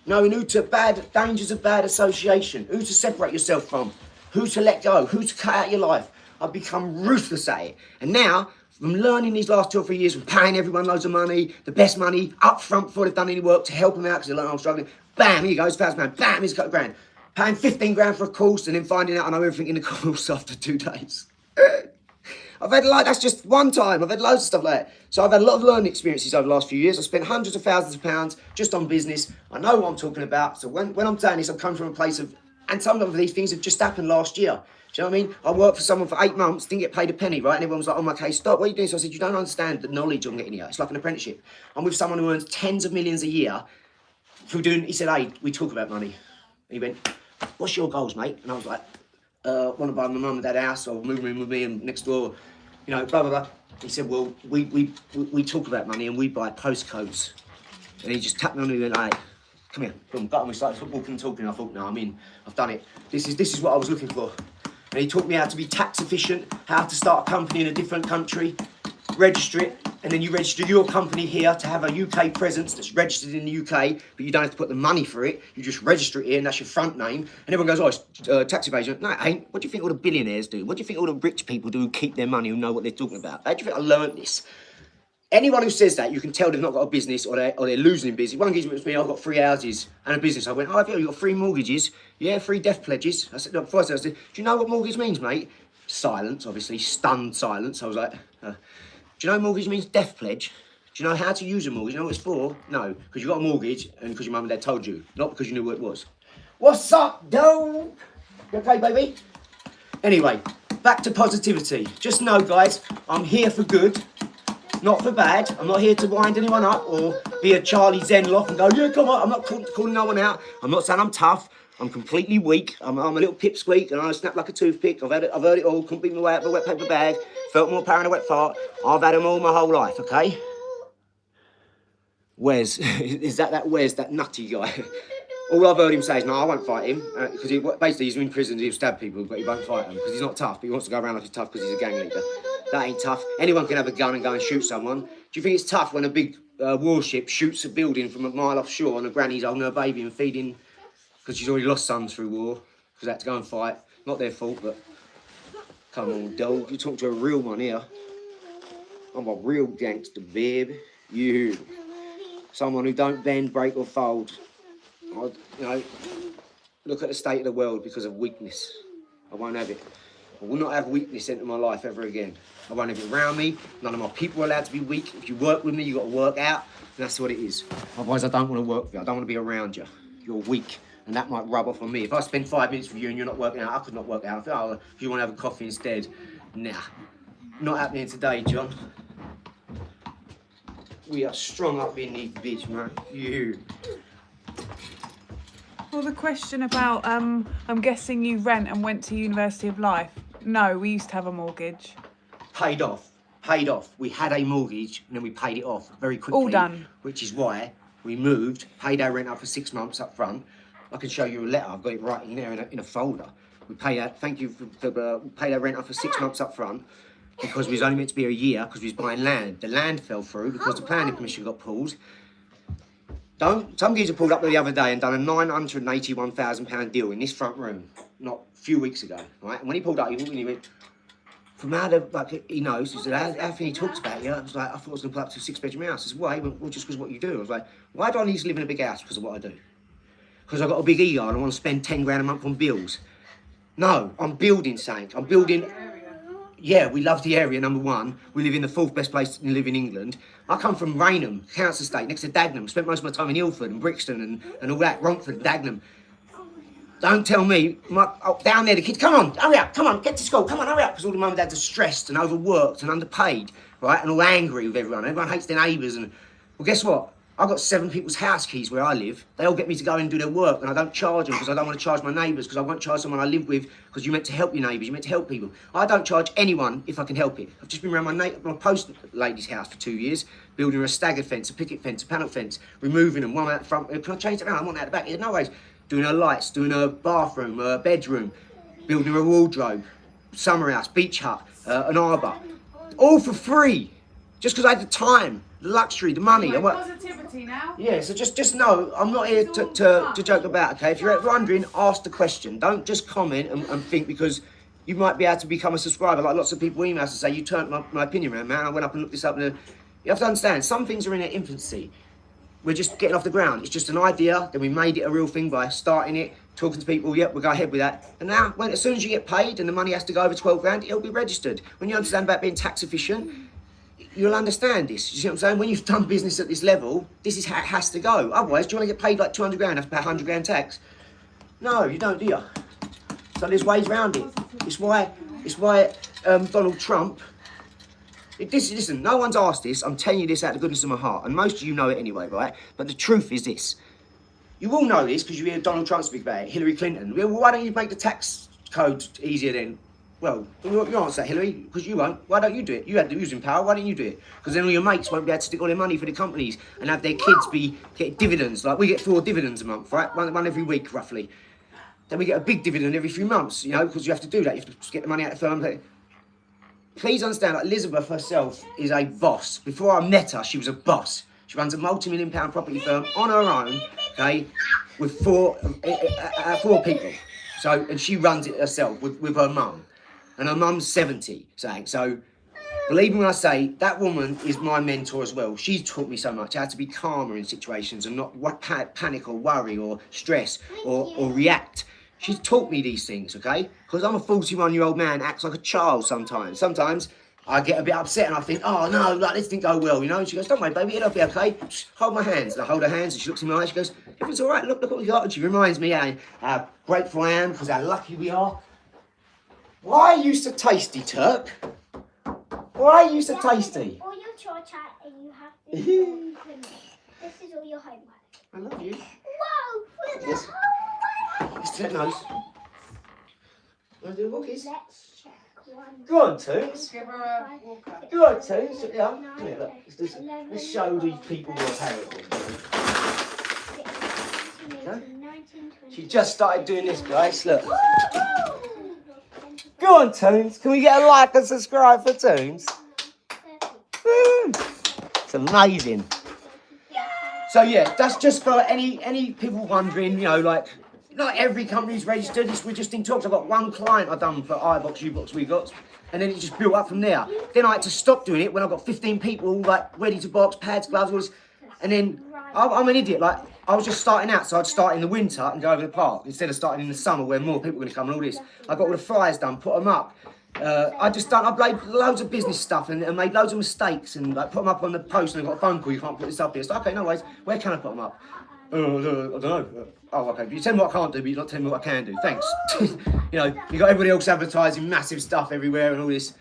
Knowing dangers of bad association, who to separate yourself from, who to let go, who to cut out your life. I've become ruthless at it. And now, from learning these last 2 or 3 years, from paying everyone loads of money, the best money, up front before they've done any work, to help them out because they learn I'm struggling. Bam, here you go, it's £1,000. Bam, here's a couple of grand. Paying 15 grand for a course and then finding out I know everything in the course after 2 days. I've had that's just one time. I've had loads of stuff like that. So I've had a lot of learning experiences over the last few years. I've spent hundreds of thousands of pounds just on business. I know what I'm talking about. So when I'm saying this, I'm coming from a place of, and some of these things have just happened last year. Do you know what I mean? I worked for someone for 8 months, didn't get paid a penny, right? And everyone was like, oh my case, stop, what are you doing? So I said, you don't understand the knowledge I'm getting here. It's like an apprenticeship. I'm with someone who earns tens of millions a year. He said, hey, we talk about money. And he went, what's your goals, mate? And I was like, want to buy my mum and dad a house, or move in with me and next door, you know, blah, blah, blah. He said, well, we talk about money and we buy postcodes. And he just tapped me on me and went, hey, come here. Boom, got on, we started walking and talking. I thought, no, I'm in. I've done it. This is what I was looking for. And he taught me how to be tax efficient, how to start a company in a different country, register it, and then you register your company here to have a UK presence that's registered in the UK, but you don't have to put the money for it. You just register it here, and that's your front name. And everyone goes, oh, it's tax evasion. No, it ain't. What do you think all the billionaires do? What do you think all the rich people do who keep their money, who know what they're talking about? How do you think I learned this? Anyone who says that, you can tell they've not got a business, or they're losing business. One geezer was me, I've got 3 houses and a business. I went, oh, have you got 3 mortgages? Yeah, 3 death pledges. I said, no, before I said, do you know what mortgage means, mate? Silence, obviously, stunned silence. I was like, do you know mortgage means death pledge? Do you know how to use a mortgage? You know what it's for? No, because you got a mortgage and because your mum and dad told you, not because you knew what it was. What's up, dog? You okay, baby? Anyway, back to positivity. Just know, guys, I'm here for good, not for bad. I'm not here to wind anyone up or be a Charlie Zenloff and go, yeah, come on. I'm not calling no one out. I'm not saying I'm tough. I'm completely weak. I'm a little pipsqueak and I snap like a toothpick. I've heard it all. Couldn't beat my way out of a wet paper bag. Felt more power in a wet fart. I've had them all my whole life, okay? Wes, is that Wes, that nutty guy? All I've heard him say is, no, I won't fight him. Because basically he's in prison, he'll stab people, but he won't fight them. Because he's not tough, but he wants to go around like he's tough because he's a gang leader. That ain't tough. Anyone can have a gun and go and shoot someone. Do you think it's tough when a big warship shoots a building from a mile offshore and a granny's holding her baby and feeding, because she's already lost sons through war, because they had to go and fight. Not their fault, but come on, dog. You talk to a real one here. I'm a real gangster, babe. You. Someone who don't bend, break or fold. You know, look at the state of the world because of weakness. I won't have it. I will not have weakness into my life ever again. I won't have it around me. None of my people are allowed to be weak. If you work with me, you've got to work out. And that's what it is. Otherwise, I don't want to work with you. I don't want to be around you. You're weak. and that might rub off on me. If I spend 5 minutes with you and you're not working out, I could not work out. I think, oh, if you want to have a coffee instead, nah, not happening today, John. We are strong up in these bitch, man. You. Well, the question about, I'm guessing you rent and went to University of Life. No, we used to have a mortgage. Paid off. Paid off. We had a mortgage and then we paid it off very quickly. All done. Which is why we moved, paid our rent up for 6 months up front. I can show you a letter. I've got it right in there in a folder. We paid our, thank you for paid our rent up for 6 months up front because we was only meant to be a year because we was buying land. The land fell through because the planning permission got pulled. Some geezer pulled up the other day and done a £981,000 deal in this front room, not a few weeks ago, right? And when he pulled up, he walked in, he went, from how the, like, he knows, he said, how he talks about you. I was like, I thought I was going to put up to a 6-bedroom house. I said, why? He went, well, just because what you do. I was like, why do I need to live in a big house because of what I do? Because I've got a big ego and I want to spend 10 grand a month on bills. No, I'm building something. I'm building... Yeah, we love the area, number one. We live in the 4th best place to live in England. I come from Rainham, Council Estate, next to Dagenham. Spent most of my time in Ilford and Brixton and all that, Romford, Dagenham. Don't tell me, down there, the kids, come on, hurry up, come on, get to school, come on, hurry up. Because all the mum and dads are stressed and overworked and underpaid, right? And all angry with everyone. Everyone hates their neighbours. And well, guess what? I've got 7 people's house keys where I live. They all get me to go and do their work, and I don't charge them because I don't want to charge my neighbours, because I won't charge someone I live with, because you're meant to help your neighbours, you're meant to help people. I don't charge anyone if I can help it. I've just been around my post lady's house for 2 years, building her a staggered fence, a picket fence, a panel fence, removing them, one out the front. Can I change it around? I want that at the back. Yeah, no ways. Doing her lights, doing her bathroom, her bedroom, building her wardrobe, summer house, beach hut, an arbour. All for free. Just because I had the time, the luxury, the money. Positivity now. Yeah, so just know, I'm not here to joke about, okay? If you're wondering, ask the question. Don't just comment and think, because you might be able to become a subscriber. Like lots of people email us and say, you turned my opinion around, man. I went up and looked this up. And you have to understand, some things are in their infancy. We're just getting off the ground. It's just an idea, then we made it a real thing by starting it, talking to people, yep, we'll go ahead with that. And now, as soon as you get paid and the money has to go over 12 grand, it'll be registered. When you understand about being tax efficient, you'll understand this. You see what I'm saying? When you've done business at this level, this is how it has to go. Otherwise, do you want to get paid like 200 grand after pay 100 grand tax? No, you don't, do you? So there's ways around it. It's why Donald Trump... Listen, no one's asked this. I'm telling you this out of the goodness of my heart. And most of you know it anyway, right? But the truth is this. You all know this because you hear Donald Trump speak about it. Hillary Clinton. Well, why don't you make the tax code easier then? Well, you answer that, Hillary, because you won't. Why don't you do it? You had the using power. Why don't you do it? Because then all your mates won't be able to stick all their money for the companies and have their kids get dividends. Like we get 4 dividends a month, right? One every week, roughly. Then we get a big dividend every few months, you know, because you have to do that. You have to get the money out of the firm. Please understand, like Elizabeth herself is a boss. Before I met her, she was a boss. She runs a multi-million-pound property firm on her own, okay, with 4 people. So, and she runs it herself with her mum. And her mum's 70, so believe me when I say, that woman is my mentor as well. She's taught me so much, how to be calmer in situations and not panic or worry or stress or react. She's taught me these things, okay? Because I'm a 41-year-old man, acts like a child sometimes. Sometimes I get a bit upset and I think, oh no, like this didn't go well, you know? And she goes, don't worry, baby, it'll be okay. Just hold my hands. And I hold her hands and she looks in my eyes, she goes, everything's all right, look what we got. And she reminds me how grateful I am because how lucky we are. Why are you so tasty, Turk? Why are you so tasty? All your chore chat and you have to do this is all your homework. I love you. Whoa! For the Yes. homework! It's that nose. Want to do the walkies? Let's check. 1, Go on, Toots. Give her a walker. Go on, Toots. Yeah. Come here, look. Let's show these people your parable. She just started doing this, guys. Look. Go on, Toons. Can we get a like and subscribe for Toons? It's amazing. So yeah, that's just for any people wondering, you know, like, not every company's registered. We're just in talks. I've got one client I've done for iBox, U-Box, We Got, and then it just built up from there. Then I had to stop doing it when I got 15 people like ready to box, pads, gloves, all this. And then I'm an idiot. Like I was just starting out, so I'd start in the winter and go over the park instead of starting in the summer where more people were going to come and all this. I got all the flyers done, put them up. I've made loads of business stuff and made loads of mistakes and like put them up on the post and I got a phone call. You can't put this up here. So okay, no worries. Where can I put them up? I don't know. Oh, okay. You tell me what I can't do, but you're not telling me what I can do. Thanks. You know, you got everybody else advertising massive stuff everywhere and all this.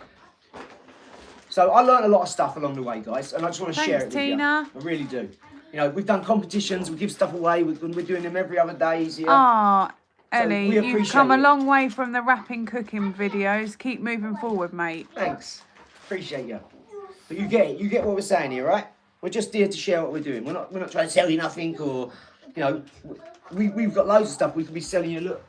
So I learned a lot of stuff along the way, guys, and I just want to share it with Tina. you. I really do. You know, we've done competitions, we give stuff away, we're doing them every other day. Yeah. Ah, So Ellie, we you've appreciate come a it. long way from the rapping cooking videos. Keep moving forward, mate. Thanks. Appreciate you. But you get it. You get what we're saying here, right? We're just here to share what we're doing. We're not trying to sell you nothing, or, you know, we've got loads of stuff we could be selling you. Look,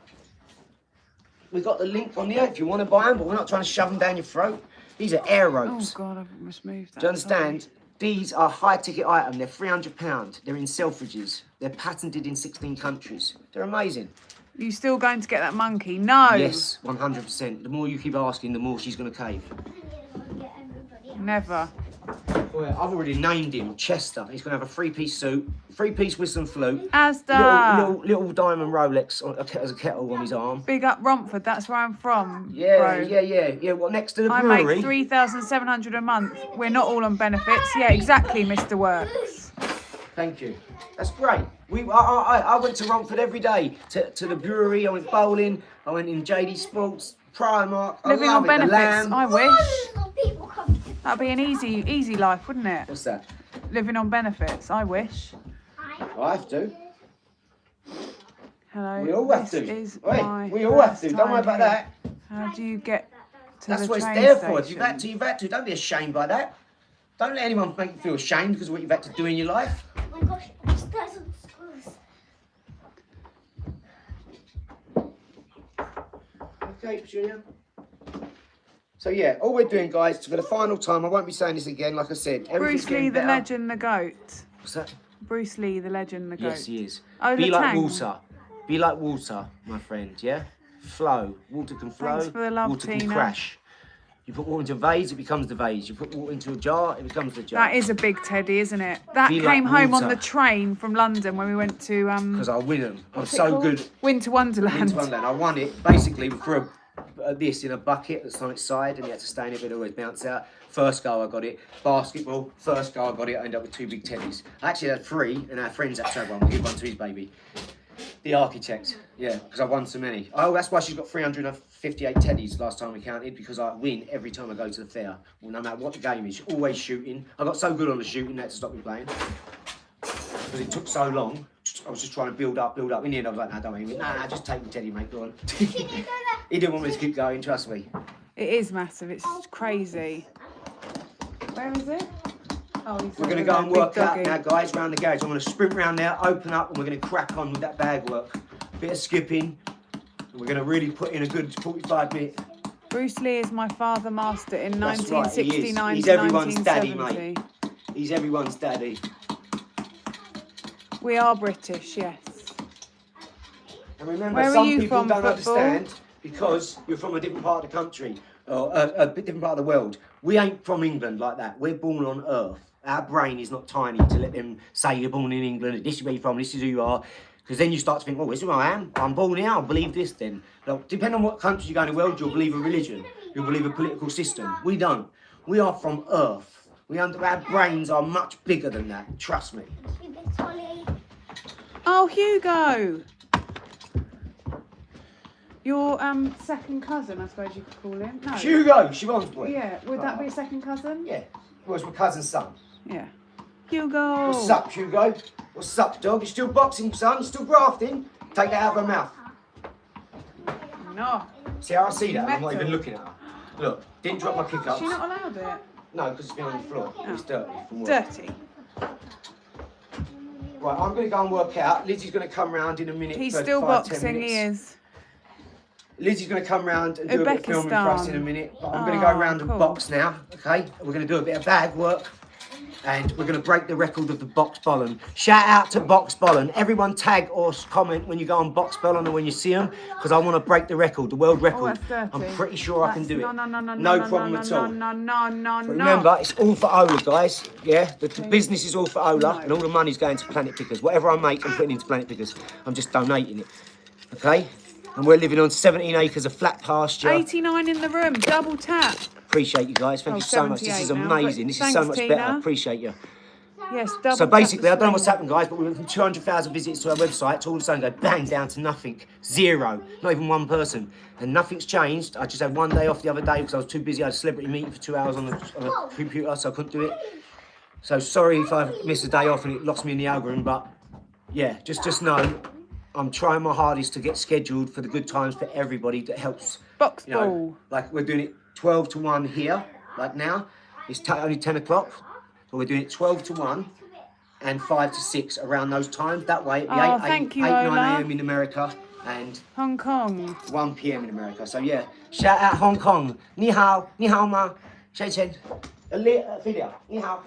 we've got the link on there if you want to buy them, but we're not trying to shove them down your throat. These are air ropes. Oh God, I've just moved that. Do you understand? Sorry. These are high ticket item. They're £300. They're in Selfridges. They're patented in 16 countries. They're amazing. You still going to get that monkey? No. Yes, 100%. The more you keep asking, the more she's going to cave. Never. Well, I've already named him Chester. He's going to have a 3-piece suit, 3-piece whistle and flute, Asda. little diamond Rolex as a kettle on his arm. Big up Romford. That's where I'm from. Yeah, bro. yeah. Well, next to the I brewery. make 3,700 a month. We're not all on benefits. Yeah, exactly, Mr. Works. Thank you. That's great. I went to Romford every day to the brewery. I went bowling. I went in JD Sports, Primark. Living I on love it. The benefits. Lamb. I wish. That'd be an easy life, wouldn't it? What's that? Living on benefits. I wish. I have to. Hello. We all have this to. Is Wait, my we all have to. first Don't worry time about here. that. How do you get to That's the what it's train there station? for. If you've had to, you've had to. Don't be ashamed by that. Don't let anyone make you feel ashamed because of what you've had to do in your life. Oh my gosh, it's doesn't screws. Okay, Julia. So yeah, all we're doing, guys, for the final time, I won't be saying this again. Like I said, everything's Bruce Lee, getting the better. legend, the goat. What's that? Bruce Lee, the legend, the goat. Yes, he is. Oh, Be the like Tang. water. Be like water, my friend. Yeah. Flow. Water can flow. Thanks for the love, water can Tina. crash. You put water into a vase, it becomes the vase. You put water into a jar, it becomes the jar. That is a big teddy, isn't it? That Be came like home on water. the train from London when we went to Because I win them. I'm what's it so called? good. Winter Wonderland. Into Wonderland. I won it basically for this in a bucket that's on its side, and you had to stay in it, but it always bounce out. First goal, I got it. Basketball, first goal, I got it. I ended up with 2 big teddies. I actually had 3, and our friends had to have one. We give one to his baby. The architect, yeah, because I won so many. Oh, that's why she's got 358 teddies last time we counted, because I win every time I go to the fair. Well, no matter what the game is, always shooting. I got so good on the shooting, they had to stop me playing. Because it took so long. I was just trying to build up. In the end, I was like, no, don't worry. No, just take the teddy, mate, go on. He didn't want me to keep going, trust me. It is massive. It's crazy. Where is it? Oh, he's We're going to over go there, and big work out doggy. now, guys, around the garage. I'm going to sprint round there, open up, and we're going to crack on with that bag work. Bit of skipping. And we're going to really put in a good 45 minutes. Bruce Lee is my father master in That's right, he is. 1969 He's to everyone's daddy, 1970. He's everyone's daddy. We are British, yes. And remember, Where are some you people from, don't football? understand because you're from a different part of the country, or a bit different part of the world. We ain't from England like that. We're born on Earth. Our brain is not tiny to let them say you're born in England, this is where you're from, this is who you are. Because then you start to think, oh, this is who I am. I'm born here, I'll believe this then. Now, depending on what country you go in the world, you'll believe a religion. You'll believe a political system. We don't. We are from Earth. Our brains are much bigger than that. Trust me. Oh, Hugo! Your second cousin, I suppose you could call him. No. Hugo, Siobhan's boy. Yeah, would that be a second cousin? Yeah. Well, it's my cousin's son. Yeah. Hugo! What's up, Hugo? What's up, dog? You still boxing, son? You still grafting? Take that out of her mouth. No. See how I see that? I'm not Metal. even looking at her. Look, didn't drop my Is kick-ups. she not allowed it? No, because it's been on the floor. It's dirty from work. Dirty. Right, I'm going to go and work out. Lizzie's going to come round in a minute. He's for still 5, 10 boxing, minutes. he is. Lizzie's going to come round and do a bit of filming for us in a Uzbekistan. minute. But I'm going to go Oh, round and cool. box now, okay? We're going to do a bit of bag work. And we're going to break the record of the Box Bollen. Shout out to Box Bollen. Everyone tag or comment when you go on Box Bollen or when you see them, because I want to break the record, the world record. Oh, that's dirty. I'm pretty sure I can do it. No problem at all. No. But remember, it's all for Ola, guys. Yeah, the business is all for Ola, No. and all the money's going to Planet Pickers. Whatever I make, I'm putting into Planet Pickers. I'm just donating it. Okay? And we're living on 17 acres of flat pasture. 89 in the room, double tap. Appreciate you guys. Thank Oh, you so much. This is 78 now, amazing. but This is so thanks, much Tina. better. Appreciate you. Yes, double So tap basically, the I don't know what's screen. happened, guys, but we went from 200,000 visits to our website to all of a sudden go bang down to nothing, zero, not even one person, and nothing's changed. I just had one day off the other day because I was too busy. I had a celebrity meeting for 2 hours on a computer, so I couldn't do it. So sorry if I missed a day off and it lost me in the algorithm, but yeah, just know I'm trying my hardest to get scheduled for the good times for everybody that helps. Box You know, ball. like we're doing it 12 to 1 here, like now. It's only 10 o'clock, so we're doing it 12 to 1 and 5 to 6 around those times. That way it'll be Oh, 8, thank 8, you, 9 Ola. a.m. in America and Hong Kong. 1 p.m. in America. So yeah, shout out Hong Kong. Ni hao ma. Shei chen. Video. Ni hao.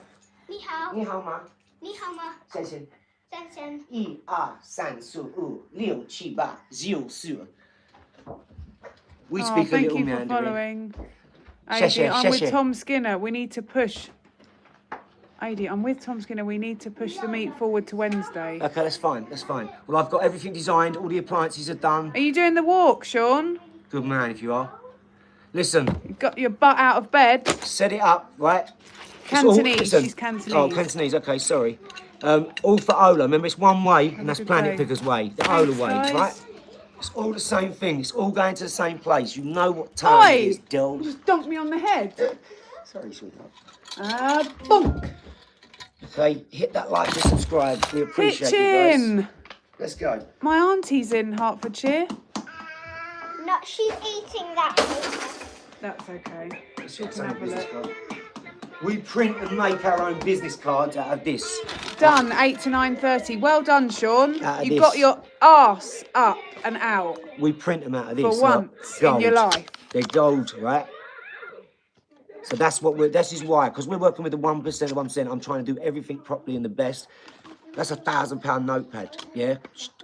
你好， Ni hao ma. 你好吗？ Shei chen. 珊珊， 1, 2, 3, 4, 5, 6, 7, 8, 9, 10. We Oh, speak a thank little you for Mandarin. following. Sheshe, Adi, I'm with sheshe. Tom Skinner. We need to push. Adi, I'm with Tom Skinner. We need to push the meet forward to Wednesday. Okay, that's fine. That's fine. Well, I've got everything designed. All the appliances are done. Are you doing the walk, Sean? Good man, if you are. Listen, You got your butt out of bed. set it up, right? It's all- Cantonese. listen. She's Cantonese. Oh, Cantonese. Okay, sorry. All for Ola. Remember, it's one way, Have and a that's good Planet day. Figures way, the Thanks, Ola way, guys. right? It's all the same thing. It's all going to the same place. You know what time Oi! it is, You dude. just dunked me on the head. Sorry, sweetheart. Bonk. Okay, hit that like and subscribe. We appreciate you guys. Kitchen. Let's go. My auntie's in Hertfordshire. no, she's eating that paper. That's okay. Let's She get can some have a business look. card. We print and make our own business cards out of this. Done, 8 to 9:30. Well done, Sean. Out of You this. got your arse up and out. We print them out of this. For Look, once in your gold. life. They're gold, right? So that's what this is why, because we're working with the 1%, the 1%, I'm trying to do everything properly and the best. That's £1,000 notepad, yeah?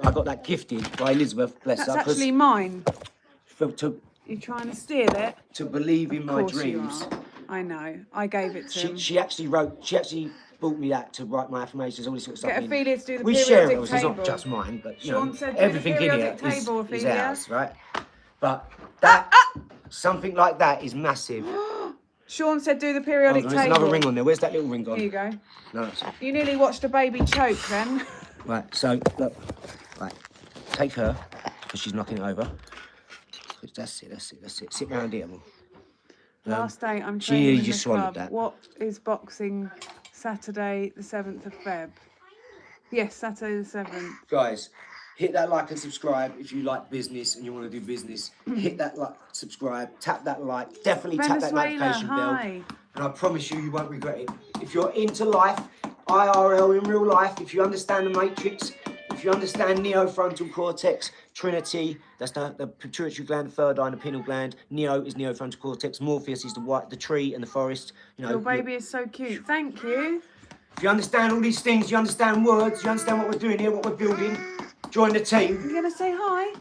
I got that gifted by Elizabeth, bless That's her, 'cause actually mine. to You're trying to steal it? believe in my Of course you dreams. are. I know. I gave it to him. She actually bought me that to write my affirmations, all this sort of stuff. Get in. Ophelia to do the We share it, periodic obviously, it's table. not just mine, but you Sean know, said do the everything in here periodic table, is Ophelia. ours, right? But that, something like that is massive. Sean said do the Oh, periodic there's table. another ring on there. Where's that little ring gone? Here you go. No, it's You nearly watched a baby choke then. right. So look, right. Take her because she's knocking it over. That's it. Sit round here, Mum. Last day I'm she training in just the swallowed club. that. What is boxing Saturday the 7th of Feb? Yes, Saturday the 7th. Guys, hit that like and subscribe if you like business and you want to do business. Hit that like, subscribe, tap that like, definitely tap that Venezuela, notification bell. hi. And I promise you, you won't regret it. If you're into life, IRL in real life, if you understand the matrix, if you understand neofrontal cortex, Trinity, that's the pituitary gland, the third eye, and the pineal gland. Neo is neofrontal cortex. Morpheus is the tree and the forest. You know, Your baby is so cute. Thank you. if you understand all these things, you understand words, you understand what we're doing here, what we're building, join the team. You gonna say hi?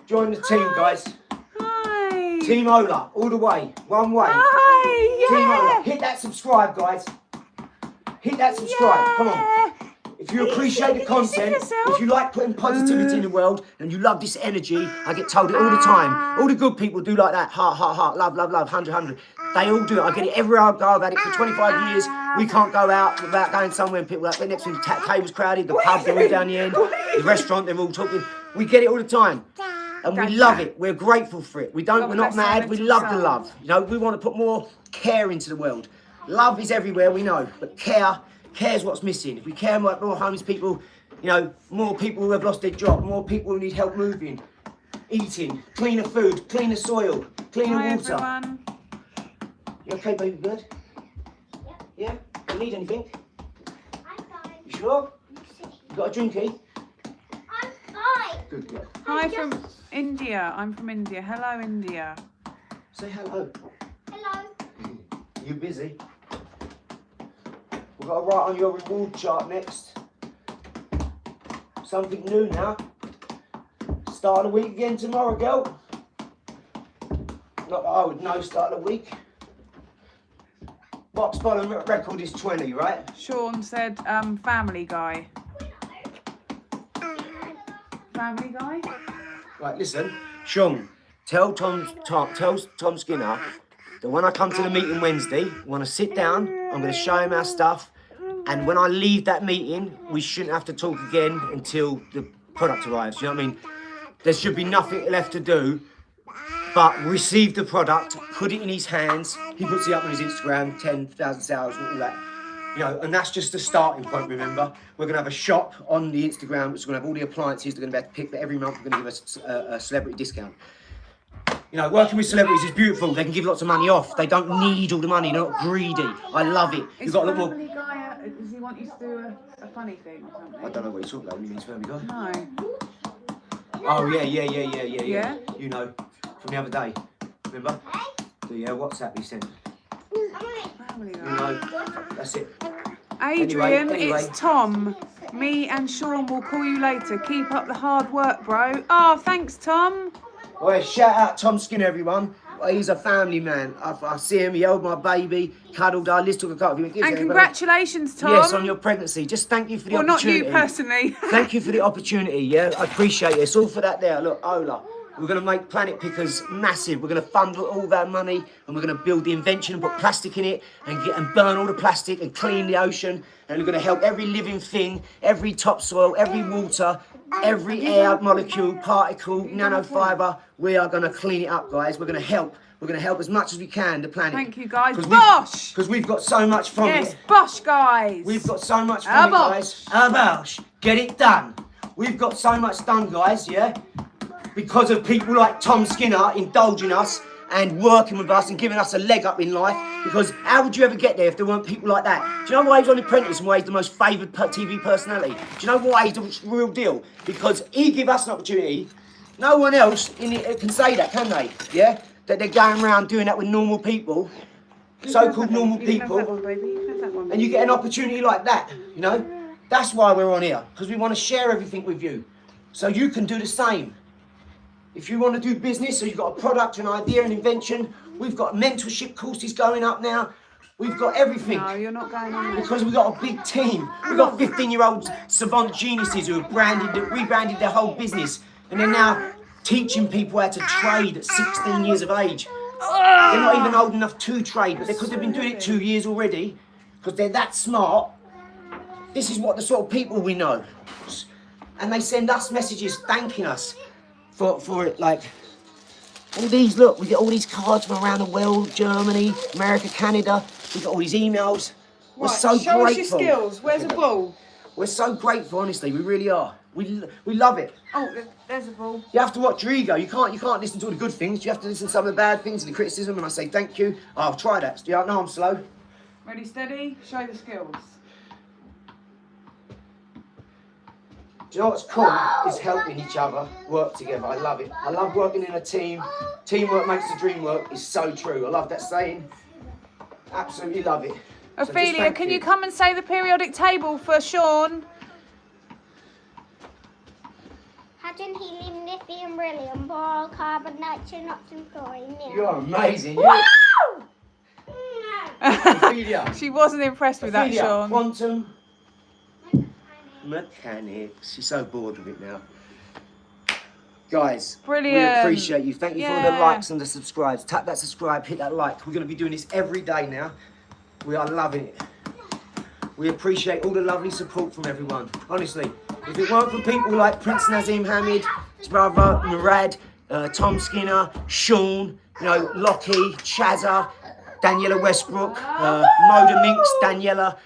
Join the team, guys. Hi. Team Ola, all the way, one way. Hi. Team Ola, Yeah. hit that subscribe, guys. Hit that subscribe. Come on. If you appreciate the Can you see content, yourself? if you like putting positivity in the world, and you love this energy, I get told it all the time. All the good people do like that. Heart, heart, heart, love, love, love, 100, 100. They all do it. I get it everywhere I go. I've had it for 25 years. We can't go out without going somewhere and people are like, the next thing, the table's crowded, the pub, they're all down the end, the restaurant, they're all talking. We get it all the time. And we love it. We're grateful for it. We're not bless mad. her We little love the soul. love. You know, we want to put more care into the world. Love is everywhere, we know, but care's what's missing. If we care more homeless people, you know, more people who have lost their job, more people who need help moving, eating, cleaner food, cleaner soil, cleaner Hi water. everyone. You okay, baby bird? Yeah? You need anything? I'm fine. You sure? You got a drinky? I'm fine. Good girl. Hi from India. I'm from India. Hello, India. Say hello. Hello. You busy? We've got to write on your reward chart next. Something new now. Start of the week again tomorrow, girl. Not that I would know, start of the week. Box bottom record is 20, right? Sean said, Family Guy. Family Guy? Right, listen. Sean, tell Tom Skinner that when I come to the meeting Wednesday, I want to sit down, I'm going to show him our stuff, And when I leave that meeting, we shouldn't have to talk again until the product arrives. You know what I mean? There should be nothing left to do but receive the product, put it in his hands. He puts it up on his Instagram, 10,000 sales, all that. You know, and that's just the starting point, remember. We're going to have a shop on the Instagram, which is going to have all the appliances they're going to be able to pick, but every month we're going to give us a celebrity discount. You know, working with celebrities is beautiful. They can give lots of money off. They don't need all the money. They're not greedy. I love it. You've got a lot more... Guy, does he want you to do a funny thing or something? I don't know what he's talking about when he means family guy. No. Oh, yeah. Yeah? You know, from the other day. Remember? The WhatsApp he sent. Family You guy. know, that's it. Adrian, Anyway. it's Tom. Me and Sean will call you later. Keep up the hard work, bro. Oh, thanks, Tom. Well, shout out Tom Skinner, everyone. Well, he's a family man. I see him, he held my baby, cuddled her, Liz took a cut of him. And congratulations, Tom. Yes, on your pregnancy. Just thank you for the opportunity. Well, not you personally. Thank you for the opportunity, yeah? I appreciate it. It's all for that there. Look, Ola. We're going to make Planet Pickers massive. We're going to fund all that money and we're going to build the invention and put plastic in it and burn all the plastic and clean the ocean. And we're going to help every living thing, every topsoil, every water, every air molecule, particle, nanofiber. We are going to clean it up, guys. We're going to help. We're going to help as much as we can the planet. Thank you, guys. Bosh! Because we've got so much from Yes, it. bosh, guys. We've got so much from it, guys. Bosh. Get it done. We've got so much done, guys, yeah? Because of people like Tom Skinner indulging us and working with us and giving us a leg up in life. Because how would you ever get there if there weren't people like that? Do you know why he's on The Apprentice and why he's the most favoured TV personality? Do you know why he's the real deal? Because he gave us an opportunity. No one else can say that, can they? Yeah? That they're going around doing that with normal people. So-called normal people. And you get an opportunity like that, you know? That's why we're on here. Because we want to share everything with you. So you can do the same. If you want to do business or you've got a product, an idea, an invention, we've got mentorship courses going up now. We've got everything. No, you're not going on there. Because we've got a big team. We've got 15-year-old savant geniuses who have rebranded their whole business. And they're now teaching people how to trade at 16 years of age. They're not even old enough to trade, but because they've been doing it 2 years already, because they're that smart, this is what the sort of people we know. And they send us messages thanking us for it, like all these, look, we get all these cards from around the world, Germany, America, Canada, we got all these emails. We're so show grateful. us your skills. Where's a ball? We're so grateful, honestly, we really are. We love it. Oh, there's a ball. You have to watch your ego. You can't listen to all the good things. You have to listen to some of the bad things and the criticism. And I say thank you. Oh, I'll try that. Yeah, no, I'm slow. Ready, steady. Show the skills. Do you know what's cool? Is helping each other work together. I love it. I love working in a team. Teamwork makes the dream work. It's so true. I love that saying. Absolutely love it. So Ophelia, can you come and say the periodic table for Sean? Hydrogen, helium, lithium, beryllium, boron, carbon, nitrogen, oxygen, fluorine, neon. You're amazing. Ophelia. She wasn't impressed with that, Ophelia, Sean. Quantum mechanics. She's so bored with it now. Guys, Brilliant. we appreciate you. Thank you for all the Yeah. likes and the subscribes. Tap that subscribe, hit that like. We're going to be doing this every day now. We are loving it. We appreciate all the lovely support from everyone. Honestly, if it weren't for people like Prince Nazim Hamid, his brother Murad, Tom Skinner, Sean, you know, Lockie, Chazza, Daniela Westbrook, Moda Minx, Daniela,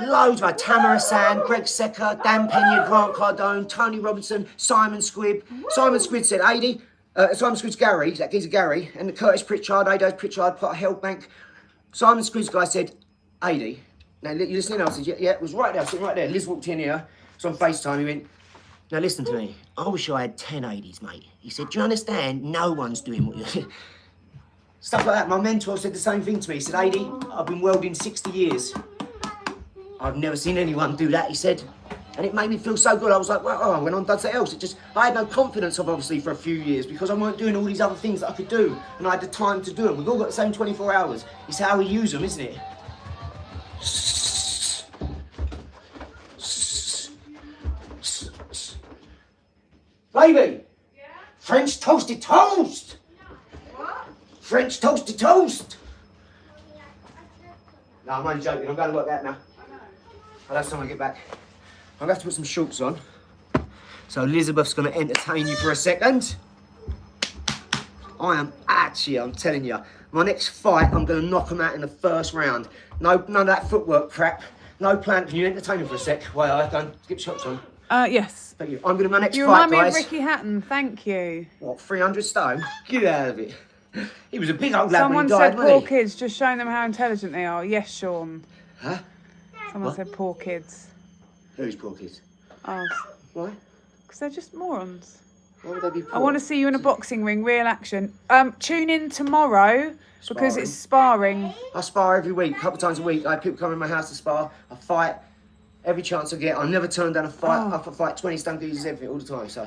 loads of Tamara Sand, Greg Secker, Dan Pena, Grant Cardone, Tony Robinson, Simon Squibb. Simon Squibb said 80. Simon Squibb's Gary, that geezer Gary, and Curtis Pritchard, Ado Pritchard, Potter Hellbank. Simon Squibb's guy said 80. Now, you listening? I said, yeah, it was right there, sitting right there. Liz walked in here, it's on FaceTime, he went, now listen to me, I wish I had 10 80s, mate. He said, do you understand? No one's doing what you're Stuff like that. My mentor said the same thing to me. He said, 80, I've been welding 60 years. I've never seen anyone do that, he said. And it made me feel so good. I was like, well, I went on and done something else. I had no confidence of, obviously, for a few years because I weren't doing all these other things that I could do. And I had the time to do them. We've all got the same 24 hours. It's how we use them, isn't it? Baby! Yeah? French toasted toast! What? French toasted toast! No, I'm only joking. I'm going to work that now. I'll have someone get back. I'm going to have to put some shorts on. So Elizabeth's going to entertain you for a second. I'm telling you, my next fight, I'm going to knock them out in the first round. No, none of that footwork crap. No plan. Can you entertain me for a sec while I go and get shorts on? Yes. Thank you. I'm going to my next You fight, remind me guys. of Ricky Hatton, thank you. What, 300 stone? Get out of it. He was a big old lad when Someone he died, said wasn't poor he? kids, just showing them how intelligent they are. Yes, Sean. Huh? Someone What? said poor kids. Who's poor kids? Oh, Why? because they're just morons. Why would they be poor? I want to see you in a boxing ring, real action. Tune in tomorrow because Sparring. it's sparring. I spar every week, a couple of times a week. I have people come in my house to spar. I fight every chance I get. I never turn down a fight. Oh. I fight 20 stone geezers, everything, all the time. So,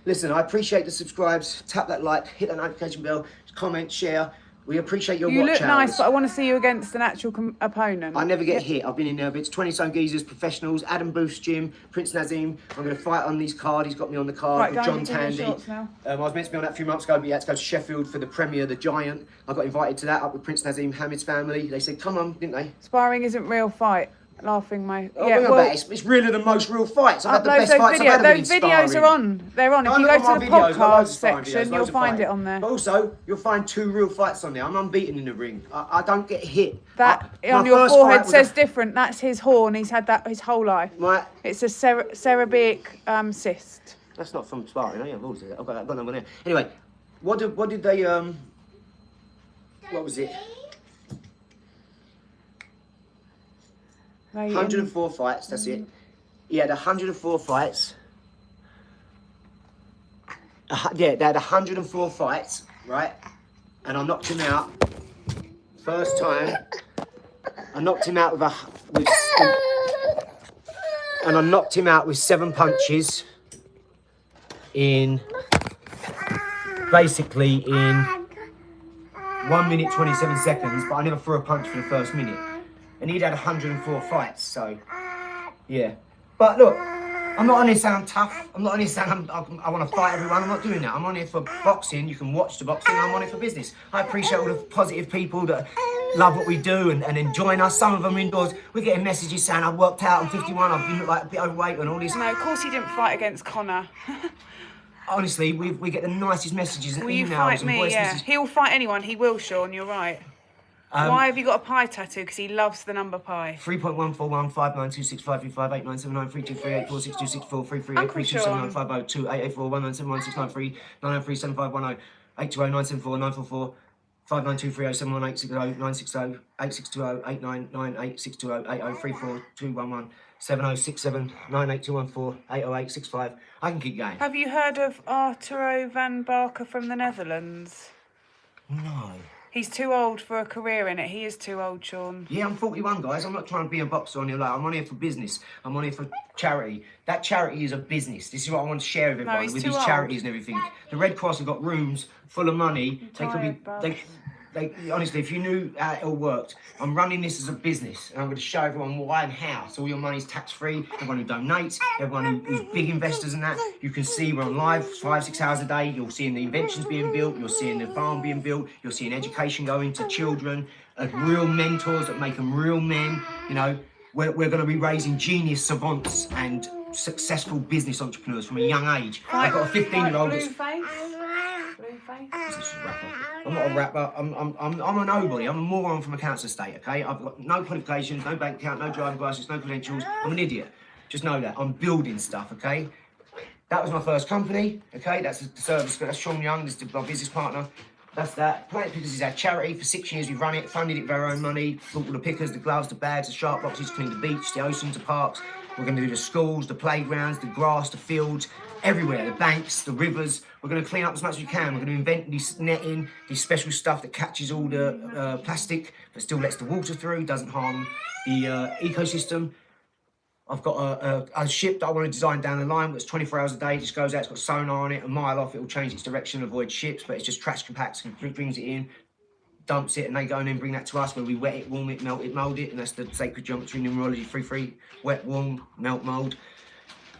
listen, I appreciate the subscribes. Tap that like, hit that notification bell, comment, share. We appreciate your You watch look hours. nice, but I want to see you against an actual opponent. I never get hit. I've been in there, but it's 20 stone geezers, professionals, Adam Booth's gym, Prince Nazim. I'm going to fight on these card. He's got me on the card Right, with go and John get your Tandy. shorts now. I was meant to be on that a few months ago, but yeah, had to go to Sheffield for the premiere, The Giant. I got invited to that up with Prince Nazim, Hamid's family. They said, come on, didn't they? Sparring isn't real fight. Laughing, mate. Oh, yeah, well, it's really the most real fights. I've had the upload best those fights I've videos. ever been Those videos sparring. are on. They're on. If I you look go at to my the videos, I've got loads podcast of sparring videos, section, you'll loads of find fighting. it on there. But also, you'll find 2 real fights on there. I'm unbeaten in the ring. I don't get hit. That My on your first forehead fight was says different. That's his horn. He's had that his whole life. My, It's a cerebic cyst. that's not from sparring, oh yeah, I've always said that. I've got another one there. Anyway, what did they, what was it? 104 fights, that's it. He had 104 fights. Yeah, they had 104 fights, right? And I knocked him out. First time, I knocked him out and I knocked him out with 7 punches in, basically in 1 minute 27 seconds, but I never threw a punch for the first minute. And he'd had 104 fights, so yeah. But look, I'm not on here saying I'm tough. I'm not on here saying I want to fight everyone. I'm not doing that. I'm on here for boxing. You can watch the boxing. I'm on here for business. I appreciate all the positive people that love what we do and enjoying us. Some of them indoors. We're getting messages saying I've worked out. I'm 51. I've been like a bit overweight and all this. No, of course he didn't fight against Connor. Honestly, we get the nicest messages and Will you emails fight and me? voice Yeah, messages. he'll fight anyone. He will, Sean. You're right. Why have you got a pie tattoo? Because he loves the number pi. 3.141 59265358979323846264 338 Uncle Sean. 32795028841971693 9037510 820 974 592307186 960 8620 8998 620 8034 211 7067 98214 80865. I can keep going. Have you heard of Arturo van Barker from the Netherlands? No. He's too old for a career in it. He is too old, Sean. Yeah, I'm 41, guys. I'm not trying to be a boxer on your life. I'm on here for business. I'm on here for charity. That charity is a business. This is what I want to share with everyone, he's with too these old. charities and everything. The Red Cross have got rooms full of money. They could be. tired, They honestly, if you knew how it all worked, I'm running this as a business, and I'm going to show everyone why and how. So all your money's tax-free. Everyone who donates, everyone who's big investors and that, you can see we're on live 5-6 hours a day. You're seeing the inventions being built. You're seeing the farm being built. You're seeing education going to children, real mentors that make them real men. You know, we're going to be raising genius savants and successful business entrepreneurs from a young age. I've got a 15-year-old that's... I'm not a rapper. I'm a nobody. I'm a moron from a council estate. Okay, I've got no qualifications, no bank account, no driving license, no credentials. I'm an idiot. Just know that. I'm building stuff. Okay. That was my first company. Okay, that's the service. That's Sean Young. This is my business partner. That's that. Planet Pickers is our charity. For 6 years we've run it, funded it with our own money. Bought all the pickers, the gloves, the bags, the sharp boxes, cleaned the beach, the oceans, the parks. We're going to do the schools, the playgrounds, the grass, the fields, everywhere, the banks, the rivers. We're going to clean up as much as we can. We're going to invent this netting, this special stuff that catches all the plastic, but still lets the water through, doesn't harm the ecosystem. I've got a ship that I want to design down the line, that's 24 hours a day, just goes out, it's got sonar on it, a mile off, it will change its direction, avoid ships, but it's just trash compacts and brings it in, dumps it, and they go and then bring that to us where we wet it, warm it, melt it, mould it, and that's the sacred geometry, numerology, 3-3, wet, warm, melt, mould.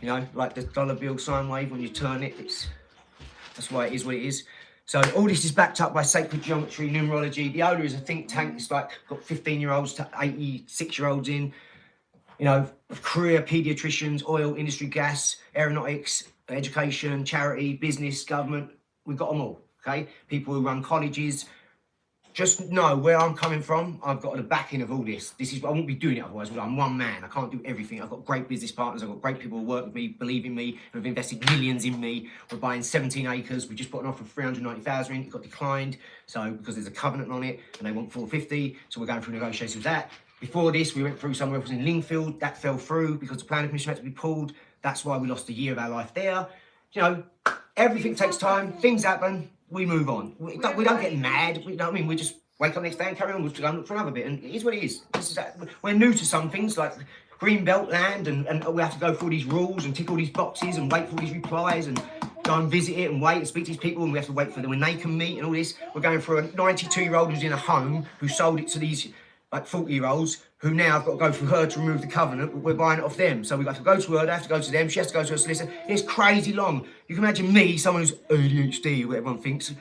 You know, like the dollar bill sine wave, when you turn it, that's why it is what it is. So all this is backed up by sacred geometry, numerology. The Ola is a think tank, it's like got 15-year-olds to 86-year-olds in. you know, career paediatricians, oil, industry, gas, aeronautics, education, charity, business, government. We've got them all, okay? People who run colleges. Just know where I'm coming from. I've got the backing of all this. I won't be doing it otherwise. I'm one man. I can't do everything. I've got great business partners. I've got great people who work with me, believe in me, who have invested millions in me. We're buying 17 acres. We just put an offer of 390,000 in. It got declined. So because there's a covenant on it and they want 450. So we're going through negotiations with that. Before this, we went through somewhere else in Lingfield. That fell through because the planning permission had to be pulled. That's why we lost a year of our life there. You know, everything takes time. Things happen. We move on. We don't get mad. You know what I mean? We just wake up next day and carry on. We'll go and look for another bit. And it is what it is. We're new to some things like green belt land and we have to go through all these rules and tick all these boxes and wait for all these replies and go and visit it and wait and speak to these people and we have to wait for them when they can meet and all this. We're going through a 92-year-old who's in a home who sold it to these like 40-year-olds who now have got to go through her to remove the covenant, but we're buying it off them. So we've got to go to her, they have to go to them, she has to go to a solicitor. It's crazy long. You can imagine me, someone who's ADHD, what everyone thinks.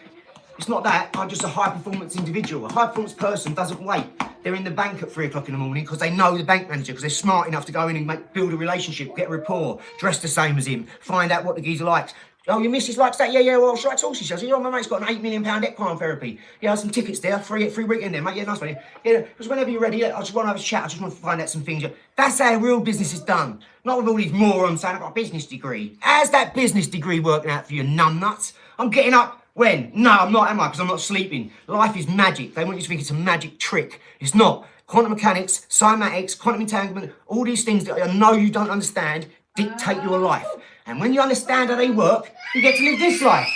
It's not that, I'm just a high-performance individual. A high-performance person doesn't wait. They're in the bank at 3 o'clock in the morning because they know the bank manager, because they're smart enough to go in and build a relationship, get a rapport, dress the same as him, find out what the geezer likes. Oh, your missus likes that? Yeah, well, should I talk to you? She says, my mate's got an £8 million equine therapy. Yeah, some tickets there, free weekend there, mate. Yeah, nice one. Yeah, because whenever you're ready, I just want to have a chat. I just want to find out some things. That's how real business is done. Not with all these morons saying, I've got a business degree. How's that business degree working out for you, numbnuts? I'm getting up. When? No, I'm not, am I? Because I'm not sleeping. Life is magic. They want you to think it's a magic trick. It's not. Quantum mechanics, cymatics, quantum entanglement, all these things that I know you don't understand dictate your life. And when you understand how they work, you get to live this life.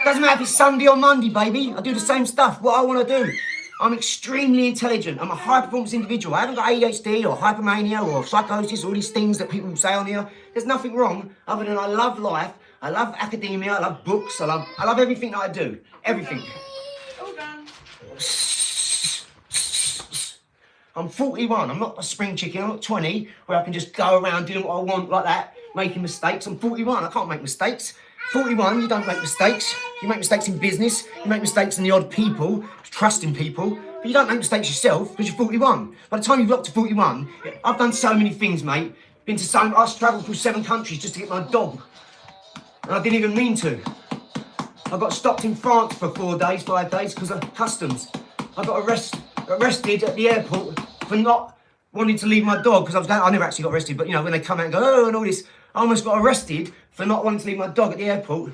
Doesn't matter if it's Sunday or Monday, baby. I do the same stuff, what I want to do. I'm extremely intelligent. I'm a high-performance individual. I haven't got ADHD or hypomania or psychosis or all these things that people say on here. There's nothing wrong other than I love life. I love academia. I love books. I love everything that I do. Everything. All done. I'm 41. I'm not a spring chicken. I'm not 20 where I can just go around doing what I want like that, making mistakes. I'm 41. I can't make mistakes. 41, you don't make mistakes. You make mistakes in business. You make mistakes in the odd people, trusting people. But you don't make mistakes yourself because you're 41. By the time you've got to 41, I've done so many things, mate. I've travelled through 7 countries just to get my dog. And I didn't even mean to. I got stopped in France for 4 days, 5 days because of customs. I got arrested at the airport for not wanting to leave my dog because I never actually got arrested, but you know, when they come out and go, oh, and all this, I almost got arrested for not wanting to leave my dog at the airport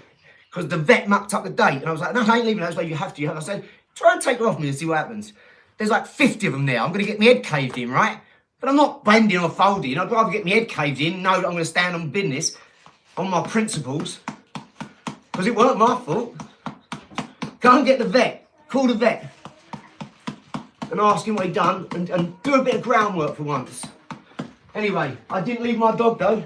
because the vet mucked up the date. And I was like, no, I ain't leaving. That's why you have to. And I said, try and take her off me and see what happens. There's like 50 of them there. I'm going to get my head caved in, right? But I'm not bending or folding. I'd rather get my head caved in, know that I'm going to stand on business, on my principles, because it weren't my fault. Go and get the vet. Call the vet. And ask him what he done and do a bit of groundwork for once. Anyway, I didn't leave my dog though.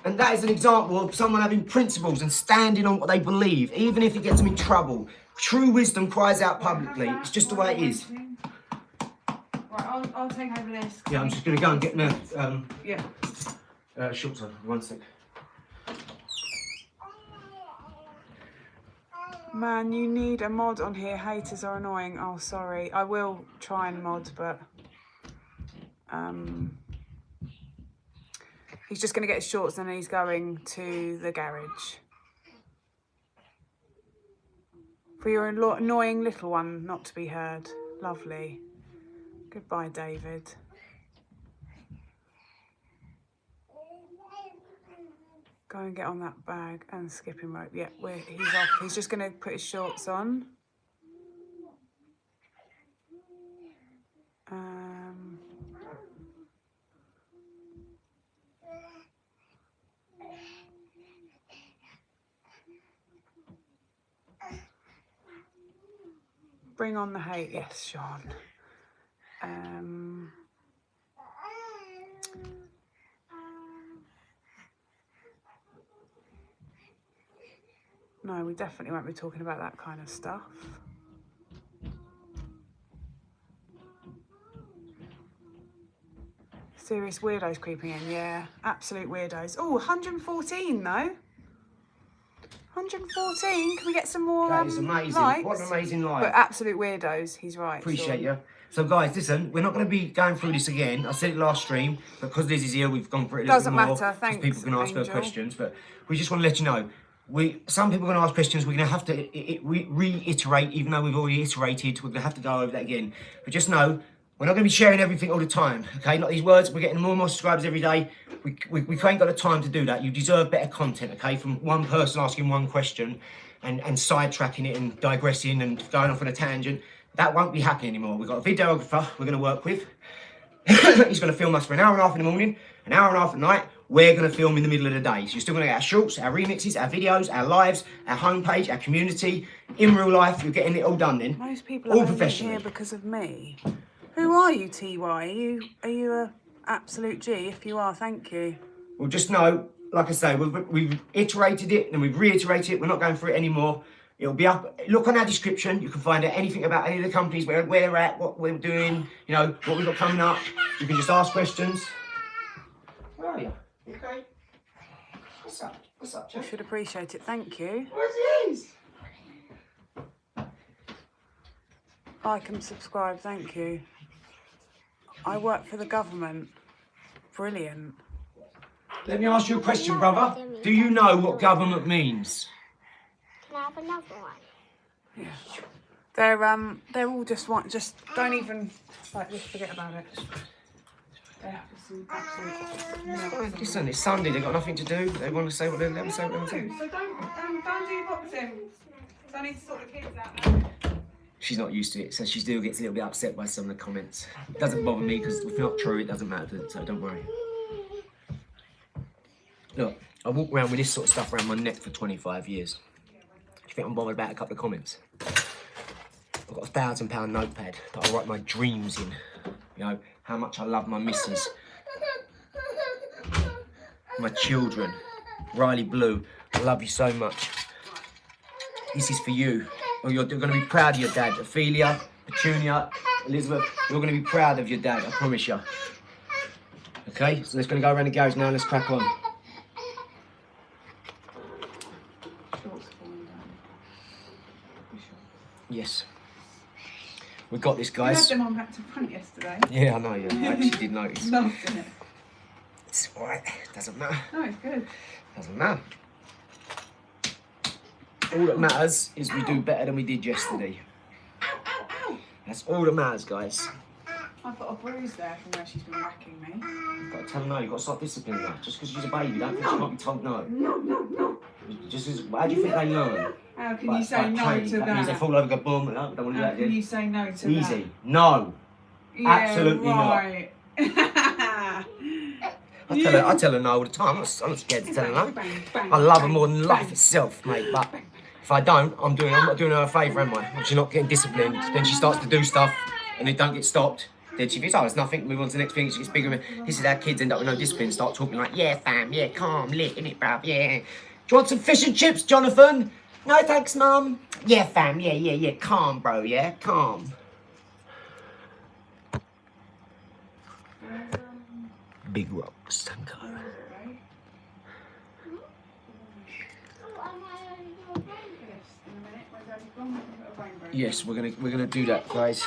And that is an example of someone having principles and standing on what they believe, even if it gets them in trouble. True wisdom cries out publicly. It's just the way it is. Right, I'll take over this. Yeah, I'm just going to go and get my Yeah. shorts on. 1 sec. Man, you need a mod on here. Haters are annoying. Oh, sorry. I will try and mod, but he's just going to get his shorts and he's going to the garage. For your annoying little one not to be heard. Lovely. Goodbye, David. Go and get on that bag and skipping rope. Yeah, he's off. He's just going to put his shorts on. Bring on the hate. Yes, Sean. No, we definitely won't be talking about that kind of stuff. Serious weirdos creeping in, yeah. Absolute weirdos. Oh, 114 though. 114. Can we get some more That is amazing. likes? What an amazing life. But absolute weirdos, he's right. Appreciate you. So guys, listen, we're not going to be going through this again. I said it last stream, but because Liz is here, we've gone through it a little bit more. Doesn't matter, thanks, people can ask her Angel. questions, but we just want to let you know, some people are going to ask questions. We're going to have to reiterate, even though we've already iterated. We're going to have to go over that again. But just know, we're not going to be sharing everything all the time, okay? Not these words. We're getting more and more subscribers every day. We ain't got the time to do that. You deserve better content, okay? From one person asking one question and sidetracking it and digressing and going off on a tangent. That won't be happening anymore. We've got a videographer we're going to work with. He's going to film us for an hour and a half in the morning, an hour and a half at night. We're going to film in the middle of the day. So you're still going to get our shorts, our remixes, our videos, our lives, our homepage, our community. In real life, you're getting it all done then. Most people all are only professionally. here because of me. Who are you, TY? Are you a absolute G? If you are, thank you. Well, just know, like I say, we've iterated it and we've reiterated it. We're not going through it anymore. It'll be up. Look on our description. You can find out anything about any of the companies, where they're at, what we're doing, you know, what we've got coming up. You can just ask questions. Where are you? Okay. What's up? What's up, You Jack? should appreciate it, thank you. Where's his? Like and subscribe, thank you. I work for the government. Brilliant. Let me ask you a question, brother. Do you know what government means? Can I have another one? Yeah. They're all just don't even just forget about it. They're absolute Listen, it's Sunday. They've got nothing to do. They want to say what they let them say what they want to say. So don't do boxing. So I need to sort the kids out now. She's not used to it, so she still gets a little bit upset by some of the comments. It doesn't bother me because if it's not true, it doesn't matter, so don't worry. Look, I walk around with this sort of stuff around my neck for 25 years. Do you think I'm bothered about a couple of comments? I've got a £1,000 notepad that I write my dreams in. You know, how much I love my missus. My children. Riley Blue, I love you so much. This is for you. Oh, you're going to be proud of your dad. Ophelia, Petunia, Elizabeth, you're going to be proud of your dad, I promise you. Okay, so let's going to go around the garage now and let's crack on. Yes. We got this, You had guys. them on back to front yesterday. Yeah, I know, yeah. I actually did notice. Loved it. It's alright, doesn't matter. No, it's good. Doesn't matter. All that matters is we do better than we did yesterday. That's all that matters, guys. I've got a bruise there from where she's been whacking me. You've got to tell her no, you've got to start disciplining her. Just because she's a baby, don't think she can't be told no. No. Just as, how do you think they learn? How can you say no to that means they that? fall over, go boom, and don't want to do How that can again. you say no to that? Easy. No. Yeah, Absolutely right. I tell her no all the time. I'm not scared to tell her no. I love her more than life itself, mate. But if I don't, I'm not doing her a favour, am I? When she's not getting disciplined, then she starts to do stuff and it don't get stopped. Then she thinks, oh, it's nothing, move on to the next thing. She gets bigger. This is how kids end up with no discipline, start talking like, yeah, fam, yeah, calm, lit, innit, bruv, yeah. Do you want some fish and chips, Jonathan? No, thanks, mum. Yeah, fam, yeah, calm, bro, yeah, calm. Big rocks, thank you. Yes, we're gonna do that, guys.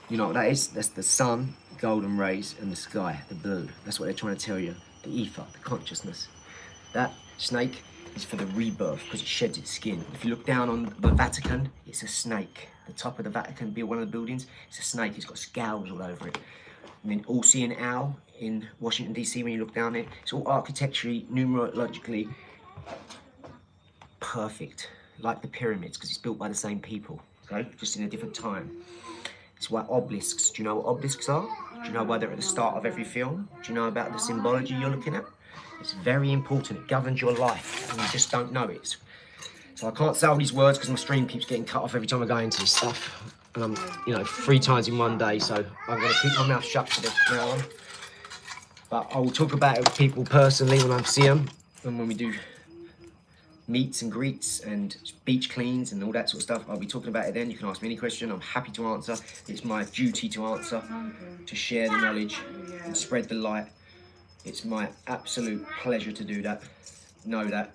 You know what that is? That's the sun, golden rays, and the sky, the blue. That's what they're trying to tell you. The ether, the consciousness. That snake is for the rebirth because it sheds its skin. If you look down on the Vatican, it's a snake. The top of the Vatican, one of the buildings, it's a snake. It's got scales all over it. And then all-seeing owl in Washington, D.C., when you look down there, it's all architecturally, numerologically perfect, like the pyramids, because it's built by the same people, okay? Just in a different time. It's why obelisks, do you know what obelisks are? Do you know why they're at the start of every film? Do you know about the symbology you're looking at? It's very important, it governs your life, and you just don't know it. So I can't say all these words because my stream keeps getting cut off every time I go into this stuff. And I'm, 3 times in one day, so I'm gonna keep my mouth shut for this now on. But I will talk about it with people personally when I see them, and when we do meets and greets and beach cleans and all that sort of stuff. I'll be talking about it then. You can ask me any question. I'm happy to answer. It's my duty to answer, to share the knowledge and spread the light. It's my absolute pleasure to do that. Know that.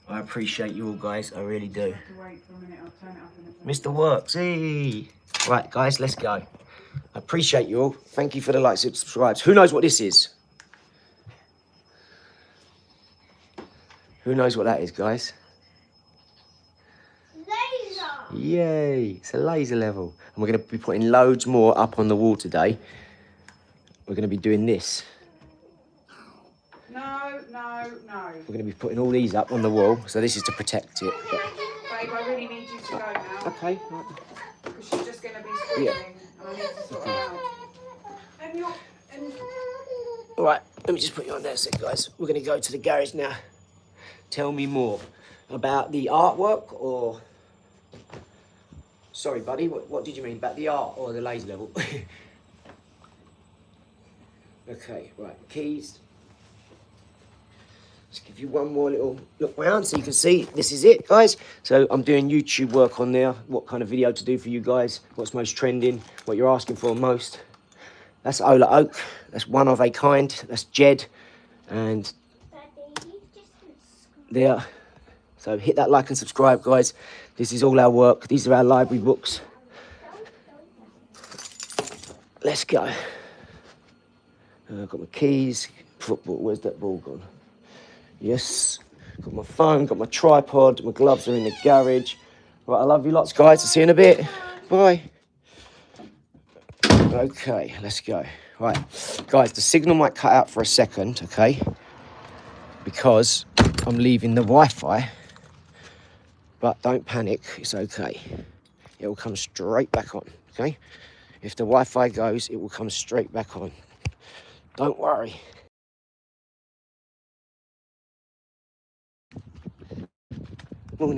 I appreciate you all, guys. I really do. Wait for a minute, I'll turn it up in a Mr. Works, hey. Right, guys, let's go. I appreciate you all. Thank you for the likes and subscribes. Who knows what this is? Who knows what that is, guys? Laser. Yay, it's a laser level. And we're going to be putting loads more up on the wall today. We're going to be doing this. No, no, no. We're going to be putting all these up on the wall. So this is to protect it. Babe, I really need you to go now. Okay. Right. Because she's just going to be screaming. And I need to sort it out. And All right, let me just put you on there a sec, guys. We're going to go to the garage now. Tell me more about the artwork or... Sorry, buddy, what did you mean? About the art or the laser level? Okay, right, keys. Just give you one more little look round so you can see this is it, guys. So I'm doing YouTube work on there, what kind of video to do for you guys, what's most trending, what you're asking for most. That's Ola Oak, that's one of a kind, that's Jed, and there. So hit that like and subscribe, guys. This is all our work. These are our library books. Let's go. I've got my keys. Football, where's that ball gone? Yes. Got my phone, got my tripod. My gloves are in the garage. Right, I love you lots, guys. I'll see you in a bit. Bye. Okay, let's go. Right, guys, the signal might cut out for a second, okay? Because I'm leaving the Wi-Fi. But don't panic, it's okay. It will come straight back on, okay? If the Wi-Fi goes, it will come straight back on. Don't worry. Morning.